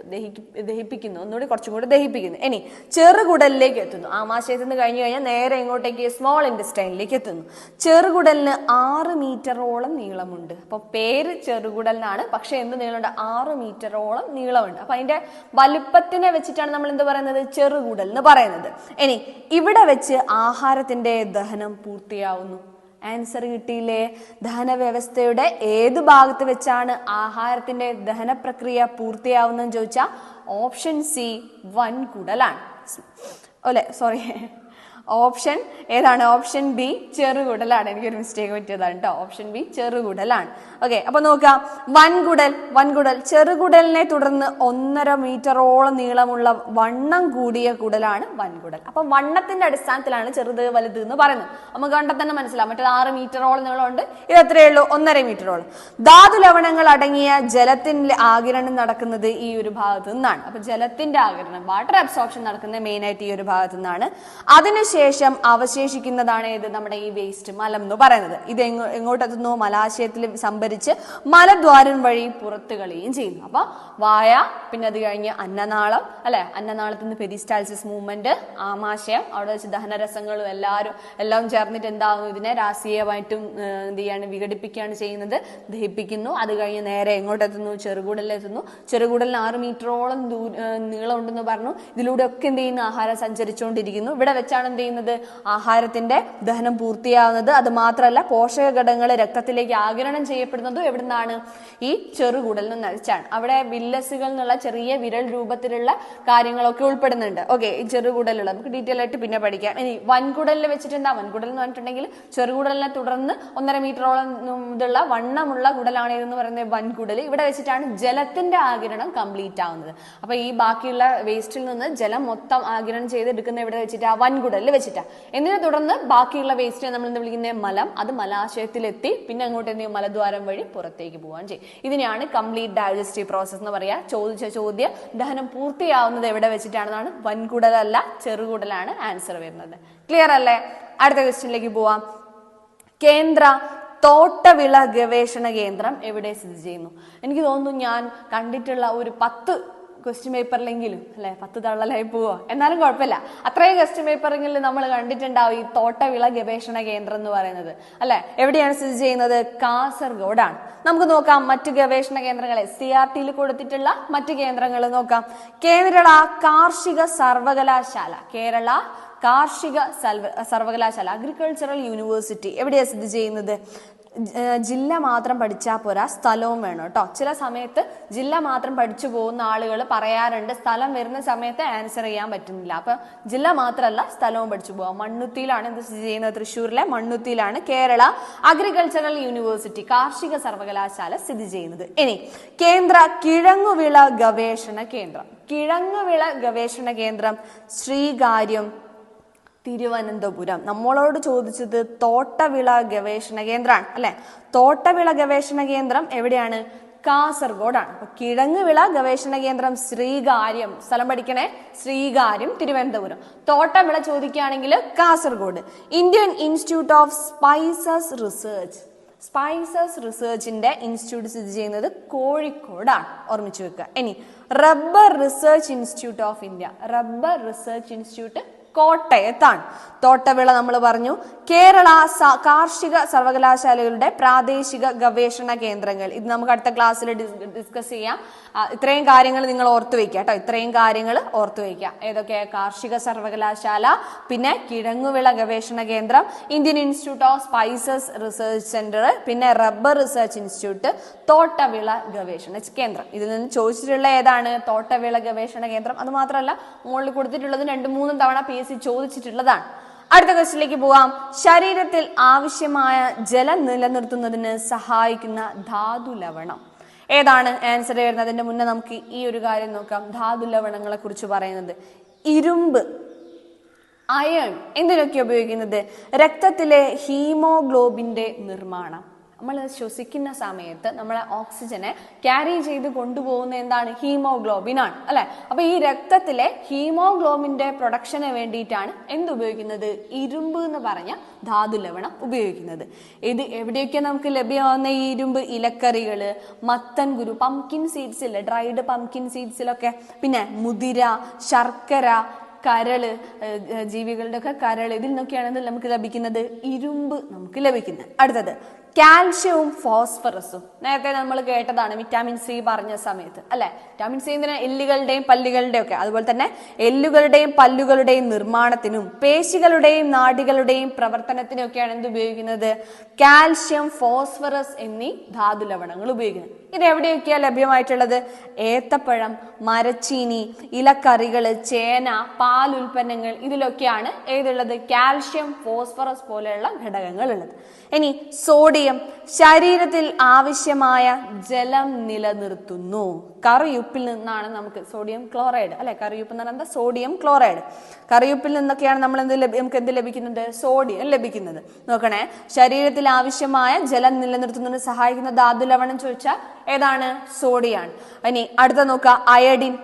ദഹിപ്പിക്കുന്നു, ഒന്നുകൂടി കുറച്ചും കൂടി ദഹിപ്പിക്കുന്നു. ഇനി ചെറുകുടലിലേക്ക് എത്തുന്നു. ആമാശയത്തിൽ നിന്ന് കഴിഞ്ഞു കഴിഞ്ഞാൽ നേരെ ഇങ്ങോട്ടേക്ക് സ്മോൾ ഇൻറ്റസ്റ്റൈനിലേക്ക് എത്തുന്നു. ചെറുകുടലിന് 6 മീറ്ററോളം നീളമുണ്ട്. അപ്പൊ പേര് ചെറുകുടലിനാണ്, പക്ഷെ എന്ത് നീളമുണ്ട്, 6 മീറ്ററോളം നീളമുണ്ട്. അപ്പൊ അതിന്റെ വലുപ്പത്തിനെ വെച്ച് നമ്മൾ എന്ത് പറയുന്നത്, ചെറുകുടൽ എന്ന് പറയുന്നത്. ഇനി ഇവിടെ വെച്ച് ആഹാരത്തിന്റെ ദഹനം പൂർത്തിയാവുന്നു. ആൻസർ കിട്ടിയില്ലേ? ദഹന വ്യവസ്ഥയുടെ ഏത് ഭാഗത്ത് വെച്ചാണ് ആഹാരത്തിന്റെ ദഹന പ്രക്രിയ പൂർത്തിയാവുന്നതെന്ന് ചോദിച്ചാൽ ഓപ്ഷൻ സി വൻകുടലാണ്. അല്ലെ, സോറി, ഓപ്ഷൻ ഏതാണ്? ഓപ്ഷൻ ബി ചെറുകുടലാണ്. എനിക്കൊരു മിസ്റ്റേക്ക് പറ്റിയതാണ് കേട്ടോ. Option B ചെറുകുടലാണ്. ഓക്കെ, അപ്പൊ നോക്കാം. വൻകുടൽ ചെറുകുടലിനെ തുടർന്ന് 1.5 മീറ്ററോളം നീളമുള്ള വണ്ണം കൂടിയ കുടലാണ് വൻകുടൽ. അപ്പൊ വണ്ണത്തിന്റെ അടിസ്ഥാനത്തിലാണ് ചെറുത് വലുത് എന്ന് പറയുന്നത്. നമുക്ക് കണ്ടാൽ തന്നെ മനസ്സിലാവും. മറ്റേത് 6 മീറ്ററോളം നീളമുണ്ട്, ഇത് എത്രയേ ഉള്ളൂ, 1.5 മീറ്ററോളം. ധാതു ലവണങ്ങൾ അടങ്ങിയ ജലത്തിന്റെ ആഗിരണം നടക്കുന്നത് ഈ ഒരു ഭാഗത്ത് നിന്നാണ്. അപ്പൊ ജലത്തിന്റെ ആഗിരണം, വാട്ടർ അബ്സോർപ്ഷൻ നടക്കുന്നത് മെയിൻ ആയിട്ട് ഈ ഒരു ഭാഗത്ത് നിന്നാണ്. അതിനുശേഷം അവശേഷിക്കുന്നതാണ് ഏത്, നമ്മുടെ ഈ വേസ്റ്റ്, മലം എന്ന് പറയുന്നത്. ഇത് എങ്ങോട്ടെത്തുന്നു, മലാശയത്തിൽ സംഭരിച്ച് മലദ്വാരം വഴി പുറത്ത് കളയുകയും ചെയ്യുന്നു. അപ്പൊ വായ, പിന്നെ അത് കഴിഞ്ഞ് അന്നനാളം, അല്ലെ, അന്നനാളത്തിൽ നിന്ന് പെരിസ്റ്റാൾസിസ് മൂവ്മെന്റ്, ആമാശയം, അവിടെ വെച്ച് ദഹനരസങ്ങളും എല്ലാം ചേർന്നിട്ട് എന്താകുന്നു, ഇതിനെ രാസീയമായിട്ടും എന്ത് ചെയ്യാണ്, വിഘടിപ്പിക്കുകയാണ് ചെയ്യുന്നത്, ദഹിപ്പിക്കുന്നു. അത് കഴിഞ്ഞ് നേരെ എങ്ങോട്ടെത്തുന്നു, ചെറുകുടലിലെത്തുന്നു. ചെറുകുടലിന് 6 മീറ്ററോളം നീളം ഉണ്ടെന്ന് പറഞ്ഞു. ഇതിലൂടെ ഒക്കെ എന്ത് ചെയ്യുന്നു, ആഹാരം സഞ്ചരിച്ചുകൊണ്ടിരിക്കുന്നു. ഇവിടെ വെച്ചാണ് എന്ത് ചെയ്യുന്നത്, ആഹാരത്തിന്റെ ദഹനം പൂർത്തിയാവുന്നത്. അത് മാത്രമല്ല, പോഷക ഘടകങ്ങൾ രക്തത്തിലേക്ക് ആഗിരണം ചെയ്യപ്പെടുന്നതും എവിടുന്നാണ്, ഈ ചെറുകുടലിൽ നിന്ന് വെച്ചാണ്. അവിടെ വില്ലസുകൾ എന്നുള്ള ചെറിയ വിരൽ രൂപത്തിലുള്ള കാര്യങ്ങളൊക്കെ ഉൾപ്പെടുന്നുണ്ട്. ഓക്കെ, ഈ ചെറുകുടലുള്ള നമുക്ക് ഡീറ്റെയിൽ ആയിട്ട് പിന്നെ പഠിക്കാം. ഇനി വൻകുടലിൽ വെച്ചിട്ട് എന്താ, വൻകുടൽ എന്ന് പറഞ്ഞിട്ടുണ്ടെങ്കിൽ ചെറുകുടലിനെ തുടർന്ന് 1.5 മീറ്ററോളം ഇതുള്ള വണ്ണമുള്ള കുടലാണ് എന്ന് പറയുന്നത് വൻകുടൽ. ഇവിടെ വെച്ചിട്ടാണ് ജലത്തിന്റെ ആഗിരണം കംപ്ലീറ്റ് ആവുന്നത്. അപ്പൊ ഈ ബാക്കിയുള്ള വേസ്റ്റിൽ നിന്ന് ജലം മൊത്തം ആഗിരണം ചെയ്തെടുക്കുന്ന ഇവിടെ വെച്ചിട്ട് വൻകുടലിൽ വെച്ചിട്ടാ. ഇതിനെ തുടർന്ന് ബാക്കിയുള്ള വേസ്റ്റിനെ നമ്മൾ എന്ത് വിളിക്കുന്നത്, മലം. അത് മലാശയത്തിലെത്തി പിന്നെ അങ്ങോട്ട് എന്ത് ചെയ്യും, മലദ്വാരം വഴി പുറത്തേക്ക് പോകാൻ ചെയ്യും. ഇതിനെയാണ് കംപ്ലീറ്റ് ഡൈജസ്റ്റീവ് പ്രോസസ് എന്ന് പറയാ. ചോദിച്ച ചോദ്യം ദഹനം പൂർത്തിയാവുന്നത് എവിടെ വെച്ചിട്ടാണെന്നാണ്. വൻകുടലല്ല, ചെറുകുടലാണ് ആൻസർ വരുന്നത്. ക്ലിയർ അല്ലേ? അടുത്ത ക്വസ്റ്റ്യനിലേക്ക് പോവാം. കേന്ദ്ര തോട്ടവിള ഗവേഷണ കേന്ദ്രം എവിടെ സ്ഥിതി ചെയ്യുന്നു? എനിക്ക് തോന്നുന്നു ഞാൻ കണ്ടിട്ടുള്ള ഒരു 10 ക്വസ്റ്റ്യൻ പേപ്പറിലെങ്കിലും, അല്ലെ, 10 തള്ളലായി പോവോ, എന്നാലും കുഴപ്പമില്ല, അത്രയും ക്വസ്റ്റ്യൻ പേപ്പറെങ്കിലും നമ്മൾ കണ്ടിട്ടുണ്ടാവും ഈ തോട്ടവിള ഗവേഷണ കേന്ദ്രം എന്ന് പറയുന്നത്. അല്ലെ, എവിടെയാണ് സ്ഥിതി ചെയ്യുന്നത്? കാസർഗോഡാണ്. നമുക്ക് നോക്കാം മറ്റു ഗവേഷണ കേന്ദ്രങ്ങളെ, CRT-യിൽ കൊടുത്തിട്ടുള്ള മറ്റു കേന്ദ്രങ്ങൾ നോക്കാം. കേരള കാർഷിക സർവകലാശാല, കേരള കാർഷിക സർവകലാശാല, അഗ്രികൾച്ചറൽ യൂണിവേഴ്സിറ്റി എവിടെയാണ് സ്ഥിതി ചെയ്യുന്നത്? ജില്ല മാത്രം പഠിച്ചാൽ പോരാ, സ്ഥലവും വേണം കേട്ടോ. ചില സമയത്ത് ജില്ല മാത്രം പഠിച്ചു പോകുന്ന ആളുകൾ പറയാറുണ്ട്, സ്ഥലം വരുന്ന സമയത്ത് ആൻസർ ചെയ്യാൻ പറ്റുന്നില്ല. അപ്പൊ ജില്ല മാത്രമല്ല, സ്ഥലവും പഠിച്ചു പോകാം. മണ്ണുത്തിയിലാണ് ഇത് സ്ഥിതി ചെയ്യുന്നത്, തൃശ്ശൂരിലെ മണ്ണുത്തിയിലാണ് കേരള അഗ്രികൾച്ചറൽ യൂണിവേഴ്സിറ്റി, കാർഷിക സർവകലാശാല സ്ഥിതി ചെയ്യുന്നത്. ഇനി കേന്ദ്ര കിഴങ്ങുവിള ഗവേഷണ കേന്ദ്രം, കിഴങ്ങുവിള ഗവേഷണ കേന്ദ്രം ശ്രീകാര്യം, തിരുവനന്തപുരം. നമ്മളോട് ചോദിച്ചത് തോട്ടവിള ഗവേഷണ കേന്ദ്രമാണ്, അല്ലെ. തോട്ടവിള ഗവേഷണ കേന്ദ്രം എവിടെയാണ്? കാസർഗോഡാണ്. അപ്പൊ കിഴങ്ങുവിള ഗവേഷണ കേന്ദ്രം ശ്രീകാര്യം, സ്ഥലം പഠിക്കണേ, ശ്രീകാര്യം, തിരുവനന്തപുരം. തോട്ടവിള ചോദിക്കുകയാണെങ്കിൽ Kasaragod. Indian Institute of Spices Research, spices റിസർച്ചിന്റെ ഇൻസ്റ്റിറ്റ്യൂട്ട് സ്ഥിതി ചെയ്യുന്നത് കോഴിക്കോടാണ്, ഓർമ്മിച്ചു വെക്കുക. ഇനി rubber research institute of India, rubber research institute കോട്ടയത്താണ്. തോട്ടവിള നമ്മൾ പറഞ്ഞു. കേരള കാർഷിക സർവകലാശാലകളുടെ പ്രാദേശിക ഗവേഷണ കേന്ദ്രങ്ങൾ, ഇത് നമുക്ക് അടുത്ത ക്ലാസ്സിൽ ഡിസ്കസ് ചെയ്യാം. ഇത്രയും കാര്യങ്ങൾ നിങ്ങൾ ഓർത്തു വെക്കുക കേട്ടോ. ഇത്രയും കാര്യങ്ങൾ ഓർത്തു വെക്കുക. ഏതൊക്കെ? കാർഷിക സർവകലാശാല, പിന്നെ കിഴങ്ങുവിള ഗവേഷണ കേന്ദ്രം, Indian Institute of Spices research centre, പിന്നെ റബ്ബർ റിസർച്ച് ഇൻസ്റ്റിറ്റ്യൂട്ട്, തോട്ടവിള ഗവേഷണ കേന്ദ്രം. ഇതിൽ നിന്ന് ചോദിച്ചിട്ടുള്ള ഏതാണ്? തോട്ടവിള ഗവേഷണ കേന്ദ്രം. അത് മാത്രമല്ല, മുകളിൽ കൊടുത്തിട്ടുള്ളത് 2-3 തവണ PSC ചോദിച്ചിട്ടുള്ളതാണ്. അടുത്ത ക്വസ്റ്റ്യനിലേക്ക് പോവാം. ശരീരത്തിൽ ആവശ്യമായ ജലം നിലനിർത്തുന്നതിന് സഹായിക്കുന്ന ധാതു ലവണം ഏതാണ്? ആൻസർ വരുന്നതിന്റെ മുന്നേ നമുക്ക് ഈ ഒരു കാര്യം നോക്കാം. ധാതു ലവണങ്ങളെ കുറിച്ച് പറയുന്നത് ഇരുമ്പ്, അയൺ എന്തിനൊക്കെ ഉപയോഗിക്കുന്നത്? രക്തത്തിലെ ഹീമോഗ്ലോബിന്റെ നിർമ്മാണം. നമ്മൾ ശ്വസിക്കുന്ന സമയത്ത് നമ്മളെ ഓക്സിജനെ ക്യാരി ചെയ്ത് കൊണ്ടുപോകുന്ന എന്താണ്? ഹീമോഗ്ലോബിൻ ആണ് അല്ലെ. അപ്പൊ ഈ രക്തത്തിലെ ഹീമോഗ്ലോബിന്റെ പ്രൊഡക്ഷന് വേണ്ടിയിട്ടാണ് എന്തുപയോഗിക്കുന്നത്? ഇരുമ്പ് എന്ന് പറഞ്ഞ ധാതു ലവണം ഉപയോഗിക്കുന്നത്. ഇത് എവിടെയൊക്കെ നമുക്ക് ലഭ്യമാവുന്ന ഈ ഇരുമ്പ്? ഇലക്കറികള്, മത്തൻ കുരു, പംകിൻ സീഡ്സില്, ഡ്രൈഡ് പംകിൻ സീഡ്സിലൊക്കെ, പിന്നെ മുതിര, ശർക്കര, കരള്, ജീവികളുടെ ഒക്കെ കരള്, ഇതിൽ നിന്നൊക്കെയാണ് നമുക്ക് ലഭിക്കുന്നത് ഇരുമ്പ് നമുക്ക് ലഭിക്കുന്നത്. അടുത്തത് കാൽഷ്യവും ഫോസ്ഫറസും. നേരത്തെ നമ്മൾ കേട്ടതാണ് വിറ്റാമിൻ സി പറഞ്ഞ സമയത്ത് അല്ലെ. വിറ്റാമിൻ സി എന്തിനാ? എല്ലുകളുടെയും പല്ലുകളുടെയും ഒക്കെ, അതുപോലെ തന്നെ എല്ലുകളുടെയും പല്ലുകളുടെയും നിർമ്മാണത്തിനും പേശികളുടെയും നാഡികളുടെയും പ്രവർത്തനത്തിനും ഒക്കെയാണ് എന്ത് ഉപയോഗിക്കുന്നത്? കാൽഷ്യം, ഫോസ്ഫറസ് എന്നീ ധാതു ലവണങ്ങൾ ഉപയോഗിക്കുന്നത്. ഇത് എവിടെയൊക്കെയാ ലഭ്യമായിട്ടുള്ളത്? ഏത്തപ്പഴം, മരച്ചീനി, ഇലക്കറികള്, ചേന, പാൽ ഉൽപ്പന്നങ്ങൾ, ഇതിലൊക്കെയാണ് ഏതുള്ളത്? കാൽഷ്യം, ഫോസ്ഫറസ് പോലെയുള്ള ഘടകങ്ങൾ ഉള്ളത്. ഇനി സോഡിയം ശരീരത്തിൽ ആവശ്യമായ ജലം നിലനിർത്തുന്നു. കറിയുപ്പിൽ നിന്നാണ് നമുക്ക് സോഡിയം ക്ലോറൈഡ് അല്ലെ. കറിയുപ്പ് എന്ന് പറഞ്ഞാൽ സോഡിയം ക്ലോറൈഡ്. കറിയുപ്പിൽ നിന്നൊക്കെയാണ് നമ്മൾ നമുക്ക് എന്ത് ലഭിക്കുന്നത്? സോഡിയം ലഭിക്കുന്നത്. നോക്കണേ, ശരീരത്തിൽ ആവശ്യമായ ജലം നിലനിർത്തുന്നതിന് സഹായിക്കുന്ന ധാതു ലവണം ചോദിച്ചാൽ ഏതാണ്? സോഡിയാണ്. ഇനി അടുത്ത നോക്കുക, അയഡിൻ.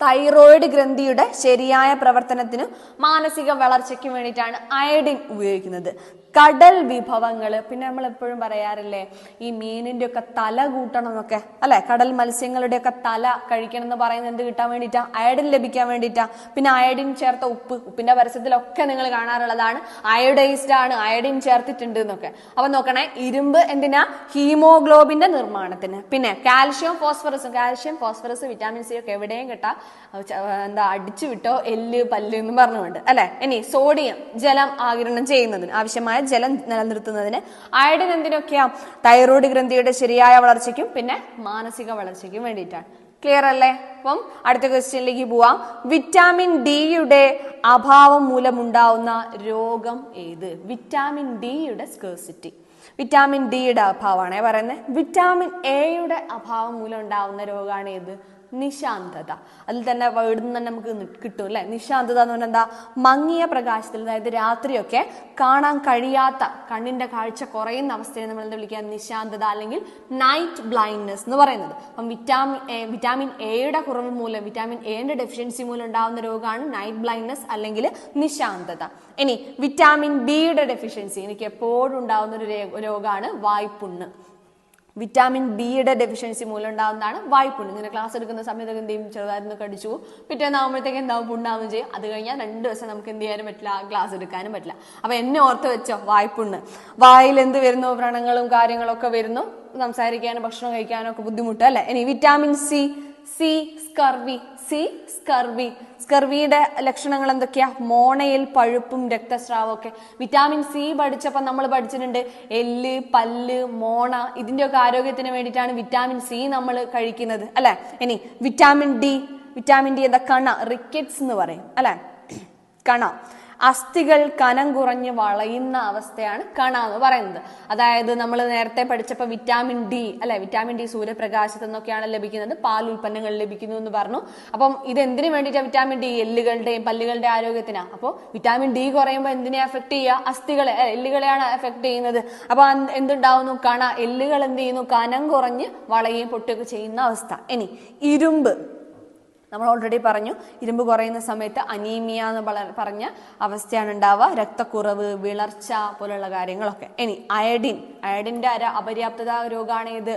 തൈറോയിഡ് ഗ്രന്ഥിയുടെ ശരിയായ പ്രവർത്തനത്തിനും മാനസിക വളർച്ചയ്ക്കും വേണ്ടിയിട്ടാണ് അയഡിൻ ഉപയോഗിക്കുന്നത്. കടൽ വിഭവങ്ങള്, പിന്നെ നമ്മൾ എപ്പോഴും പറയാറില്ലേ ഈ മീനിന്റെ ഒക്കെ തല കൂട്ടണം എന്നൊക്കെ അല്ലെ. കടൽ മത്സ്യങ്ങളുടെ ഒക്കെ തല കഴിക്കണം എന്ന് പറയുന്നത് എന്ത് കിട്ടാൻ വേണ്ടിയിട്ടാ? അയഡിൻ ലഭിക്കാൻ വേണ്ടിയിട്ടാ. പിന്നെ അയഡിൻ ചേർത്ത ഉപ്പ്, ഉപ്പിന്റെ പരസ്യത്തിലൊക്കെ നിങ്ങൾ കാണാറുള്ളതാണ് അയോഡൈസ്ഡ് ആണ്, അയഡിൻ ചേർത്തിട്ടുണ്ട് എന്നൊക്കെ. അപ്പൊ നോക്കണേ, ഇരുമ്പ് എന്തിനാ? ഹീമോഗ്ലോബിന്റെ നിർമ്മാണത്തിന്. പിന്നെ കാൽഷ്യം, ഫോസ്ഫറസും. കാൽഷ്യം, ഫോസ്ഫറസ്, വിറ്റാമിൻ സി ഒക്കെ എവിടെയും കിട്ടാം, അടിച്ചു വിട്ടോ എല്ല്, പല്ല് എന്നും പറഞ്ഞുകൊണ്ട് അല്ലെ. ഇനി സോഡിയം ജലം ആഗിരണം ചെയ്യുന്നതിന് ആവശ്യമായ ജലം നിലനിർത്തുന്നതിന്. അയഡിൻ എന്തിനൊക്കെയാ? തൈറോയ്ഡ് ഗ്രന്ഥിയുടെ ശരിയായ വളർച്ചയ്ക്കും പിന്നെ മാനസിക വളർച്ചയ്ക്കും വേണ്ടിയിട്ടാണ്. ക്ലിയർ അല്ലേ? അപ്പം അടുത്ത ക്വസ്റ്റ്യനിലേക്ക് പോവാം. വിറ്റാമിൻ ഡിയുടെ അഭാവം മൂലമുണ്ടാവുന്ന രോഗം ഏത്? വിറ്റാമിൻ ഡിയുടെ സ്കേഴ്സിറ്റി. വിറ്റാമിൻ ഡിയുടെ അഭാവമാണേ പറയുന്നത്. വിറ്റാമിൻ എയുടെ അഭാവം മൂലം ഉണ്ടാവുന്ന രോഗമാണ് ഏത്? നിശാന്തത. അതിൽ തന്നെ വേർഡിൽ നിന്ന് തന്നെ നമുക്ക് കിട്ടും അല്ലെ. നിശാന്തത എന്ന് പറഞ്ഞാൽ എന്താ? മങ്ങിയ പ്രകാശത്തിൽ, അതായത് രാത്രിയൊക്കെ കാണാൻ കഴിയാത്ത, കണ്ണിന്റെ കാഴ്ച കുറയുന്ന അവസ്ഥയെ നമ്മൾ എന്താ വിളിക്കുക? നിശാന്തത അല്ലെങ്കിൽ നൈറ്റ് ബ്ലൈൻഡ്നെസ് എന്ന് പറയുന്നത്. അപ്പം വിറ്റാമിൻ എയുടെ കുറവ് മൂലം, വിറ്റാമിൻ എന്റെ ഡെഫിഷ്യൻസി മൂലം ഉണ്ടാകുന്ന രോഗമാണ് നൈറ്റ് ബ്ലൈൻഡ്നെസ് അല്ലെങ്കിൽ നിശാന്തത. ഇനി വിറ്റാമിൻ ബിയുടെ ഡെഫിഷ്യൻസി എനിക്ക് എപ്പോഴും ഉണ്ടാകുന്ന ഒരു രോഗമാണ് വായ്പുണ്ണ്. വിറ്റാമിൻ ബിയുടെ ഡെഫിഷ്യൻസി മൂലം ഉണ്ടാകുന്നതാണ് വായ്പുണ്ണ്. ഇങ്ങനെ ക്ലാസ് എടുക്കുന്ന സമയത്തൊക്കെ എന്ത് ചെയ്യും? ചെറുതായിരുന്നു കടിച്ചു പോകും, പിറ്റേന്നാകുമ്പോഴത്തേക്ക് എന്താവും? പുണ്ണാവും ചെയ്യും. അത് കഴിഞ്ഞാൽ 2 ദിവസം നമുക്ക് എന്ത് ചെയ്യാനും പറ്റില്ല, ക്ലാസ് എടുക്കാനും പറ്റില്ല. അപ്പൊ എന്നെ ഓർത്ത് വെച്ചോ, വായ്പുണ്ണ്. വായിൽ എന്ത് വരുന്നു? വ്രണങ്ങളും കാര്യങ്ങളൊക്കെ വരുന്നു, സംസാരിക്കാനും ഭക്ഷണം കഴിക്കാനും ഒക്കെ ബുദ്ധിമുട്ട് അല്ലെ. ഇനി വിറ്റാമിൻ സി. സ്കർവി. സ്കർവിയുടെ ലക്ഷണങ്ങൾ എന്തൊക്കെയാ? മോണയിൽ പഴുപ്പും രക്തസ്രാവം ഒക്കെ. വിറ്റാമിൻ സി പഠിച്ചപ്പോൾ നമ്മൾ പഠിച്ചിട്ടുണ്ട് എല്ല്, പല്ല്, മോണ, ഇതിന്റെ ഒക്കെ ആരോഗ്യത്തിന് വേണ്ടിയിട്ടാണ് വിറ്റാമിൻ സി നമ്മൾ കഴിക്കുന്നത് അല്ലെ. ഇനി വിറ്റാമിൻ ഡി എന്താ? കണ, റിക്കറ്റ്സ് എന്ന് പറയും അല്ലെ. കണ, അസ്ഥികൾ കനം കുറഞ്ഞ് വളയുന്ന അവസ്ഥയാണ് കണ എന്ന് പറയുന്നത്. അതായത് നമ്മൾ നേരത്തെ പഠിച്ചപ്പോൾ വിറ്റാമിൻ ഡി അല്ലെ, വിറ്റാമിൻ ഡി സൂര്യപ്രകാശത്തിൽ നിന്നൊക്കെയാണ് ലഭിക്കുന്നത്, പാൽ ഉൽപ്പന്നങ്ങൾ ലഭിക്കുന്നു എന്ന് പറഞ്ഞു. അപ്പം ഇത് എന്തിനു വേണ്ടിയിട്ടാണ് വിറ്റാമിൻ ഡി? എല്ലുകളുടെയും പല്ലുകളുടെ ആരോഗ്യത്തിനാണ്. അപ്പോൾ വിറ്റാമിൻ ഡി കുറയുമ്പോൾ എന്തിനെ അഫക്ട് ചെയ്യുക? അസ്ഥികളെ, എല്ലുകളെയാണ് അഫക്ട് ചെയ്യുന്നത്. അപ്പൊ എന്തുണ്ടാവുന്നു? കണ, എല്ലുകൾ എന്ത് ചെയ്യുന്നു? കനം കുറഞ്ഞ് വളയുകയും പൊട്ടുകയൊക്കെ ചെയ്യുന്ന അവസ്ഥ. ഇനി ഇരുമ്പ് നമ്മൾ ഓൾറെഡി പറഞ്ഞു, ഇരുമ്പ് കുറയുന്ന സമയത്ത് അനീമിയ എന്ന് പറഞ്ഞ അവസ്ഥയാണ് ഉണ്ടാവുക, രക്തക്കുറവ്, വിളർച്ച പോലുള്ള കാര്യങ്ങളൊക്കെ. ഇനി അയഡിന്റെ അപര്യാപ്തത രോഗമാണ് ഇത്?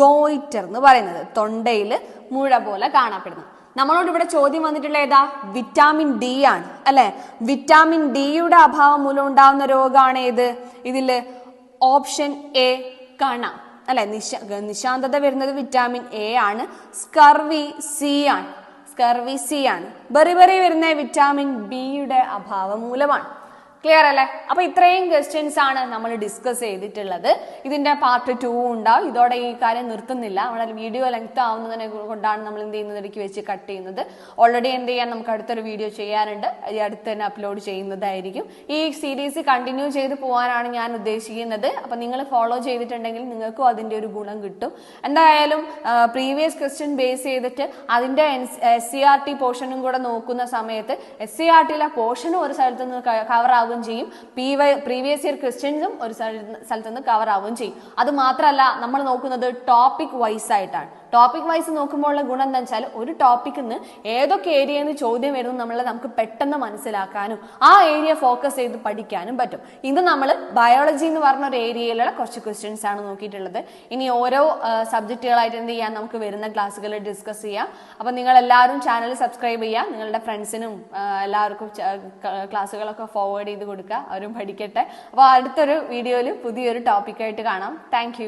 ഗോയിറ്റർ എന്ന് പറയുന്നത്. തൊണ്ടയിൽ മുഴ പോലെ കാണപ്പെടുന്നു. നമ്മളോട് ഇവിടെ ചോദ്യം വന്നിട്ടുള്ള ഏതാ? വിറ്റാമിൻ ഡി ആണ് അല്ലെ. വിറ്റാമിൻ ഡിയുടെ അഭാവം മൂലം ഉണ്ടാവുന്ന രോഗമാണ് ഏത്? ഇതില് ഓപ്ഷൻ എ കണ അല്ലെ. നിശാന്തത വരുന്നത് വിറ്റാമിൻ എ ആണ്. സ്കർവി സി ആണ്. സ്കർവി സി ആണ്. ബെറിബെറി വരുന്ന വിറ്റാമിൻ ബിയുടെ അഭാവം മൂലമാണ്. ക്ലിയർ അല്ലേ? അപ്പൊ ഇത്രയും ക്വസ്റ്റ്യൻസ് ആണ് നമ്മൾ ഡിസ്കസ് ചെയ്തിട്ടുള്ളത്. ഇതിന്റെ പാർട്ട് 2 ഉണ്ടാവും. ഇതോടെ ഈ കാര്യം നിർത്തുന്നില്ല. നമ്മുടെ വീഡിയോ ലെങ്ത് ആവുന്നതിനെ കൊണ്ടാണ് നമ്മൾ എന്ത് ചെയ്യുന്നത്, ഇടയ്ക്ക് വെച്ച് കട്ട് ചെയ്യുന്നത്. ഓൾറെഡി എന്ത് ചെയ്യാൻ നമുക്ക് അടുത്തൊരു വീഡിയോ ചെയ്യാനുണ്ട്. ഈ അടുത്ത് തന്നെ അപ്ലോഡ് ചെയ്യുന്നതായിരിക്കും. ഈ സീരീസ് കണ്ടിന്യൂ ചെയ്ത് പോകാനാണ് ഞാൻ ഉദ്ദേശിക്കുന്നത്. അപ്പൊ നിങ്ങൾ ഫോളോ ചെയ്തിട്ടുണ്ടെങ്കിൽ നിങ്ങൾക്കും അതിന്റെ ഒരു ഗുണം കിട്ടും. എന്തായാലും പ്രീവിയസ് ക്വസ്റ്റ്യൻ ബേസ് ചെയ്തിട്ട് അതിന്റെ SCERT പോർഷനും കൂടെ നോക്കുന്ന സമയത്ത് SCERT പോർഷനും ഒരു സ്ഥലത്ത് നിന്ന് കവർ ആവുകയും ചെയ്യും. പ്രീവിയസ് ഇയർ ക്വസ്റ്റ്യൻസും ഒരു സ്ഥലത്ത് നിന്ന് കവർ ആവുകയും ചെയ്യും. അത് മാത്രമല്ല, നമ്മൾ നോക്കുന്നത് ടോപ്പിക് വൈസ് ആയിട്ടാണ്. ടോപ്പിക് വൈസ് നോക്കുമ്പോൾ ഉള്ള ഗുണം എന്താ വെച്ചാൽ ഒരു ടോപ്പിക്കിൽ നിന്ന് ഏതൊക്കെ ഏരിയയിൽ നിന്ന് ചോദ്യം വരുന്നു നമുക്ക് പെട്ടെന്ന് മനസ്സിലാക്കാനും ആ ഏരിയ ഫോക്കസ് ചെയ്ത് പഠിക്കാനും പറ്റും. ഇത് നമ്മൾ ബയോളജി എന്ന് പറഞ്ഞ ഒരു ഏരിയയിലുള്ള കുറച്ച് ക്വസ്റ്റ്യൻസ് ആണ് നോക്കിയിട്ടുള്ളത്. ഇനി ഓരോ സബ്ജക്റ്റുകളായിട്ട് എന്ത് ചെയ്യാം, നമുക്ക് വരുന്ന ക്ലാസ്സുകളിൽ ഡിസ്കസ് ചെയ്യാം. അപ്പൊ നിങ്ങൾ എല്ലാവരും ചാനൽ സബ്സ്ക്രൈബ് ചെയ്യുക. നിങ്ങളുടെ ഫ്രണ്ട്സിനും എല്ലാവർക്കും ക്ലാസ്സുകളൊക്കെ ഫോർവേഡ് ചെയ്ത് കൊടുക്കുക. അവരും പഠിക്കട്ടെ. അപ്പോൾ അടുത്തൊരു വീഡിയോയിൽ പുതിയൊരു ടോപ്പിക്കായിട്ട് കാണാം. താങ്ക്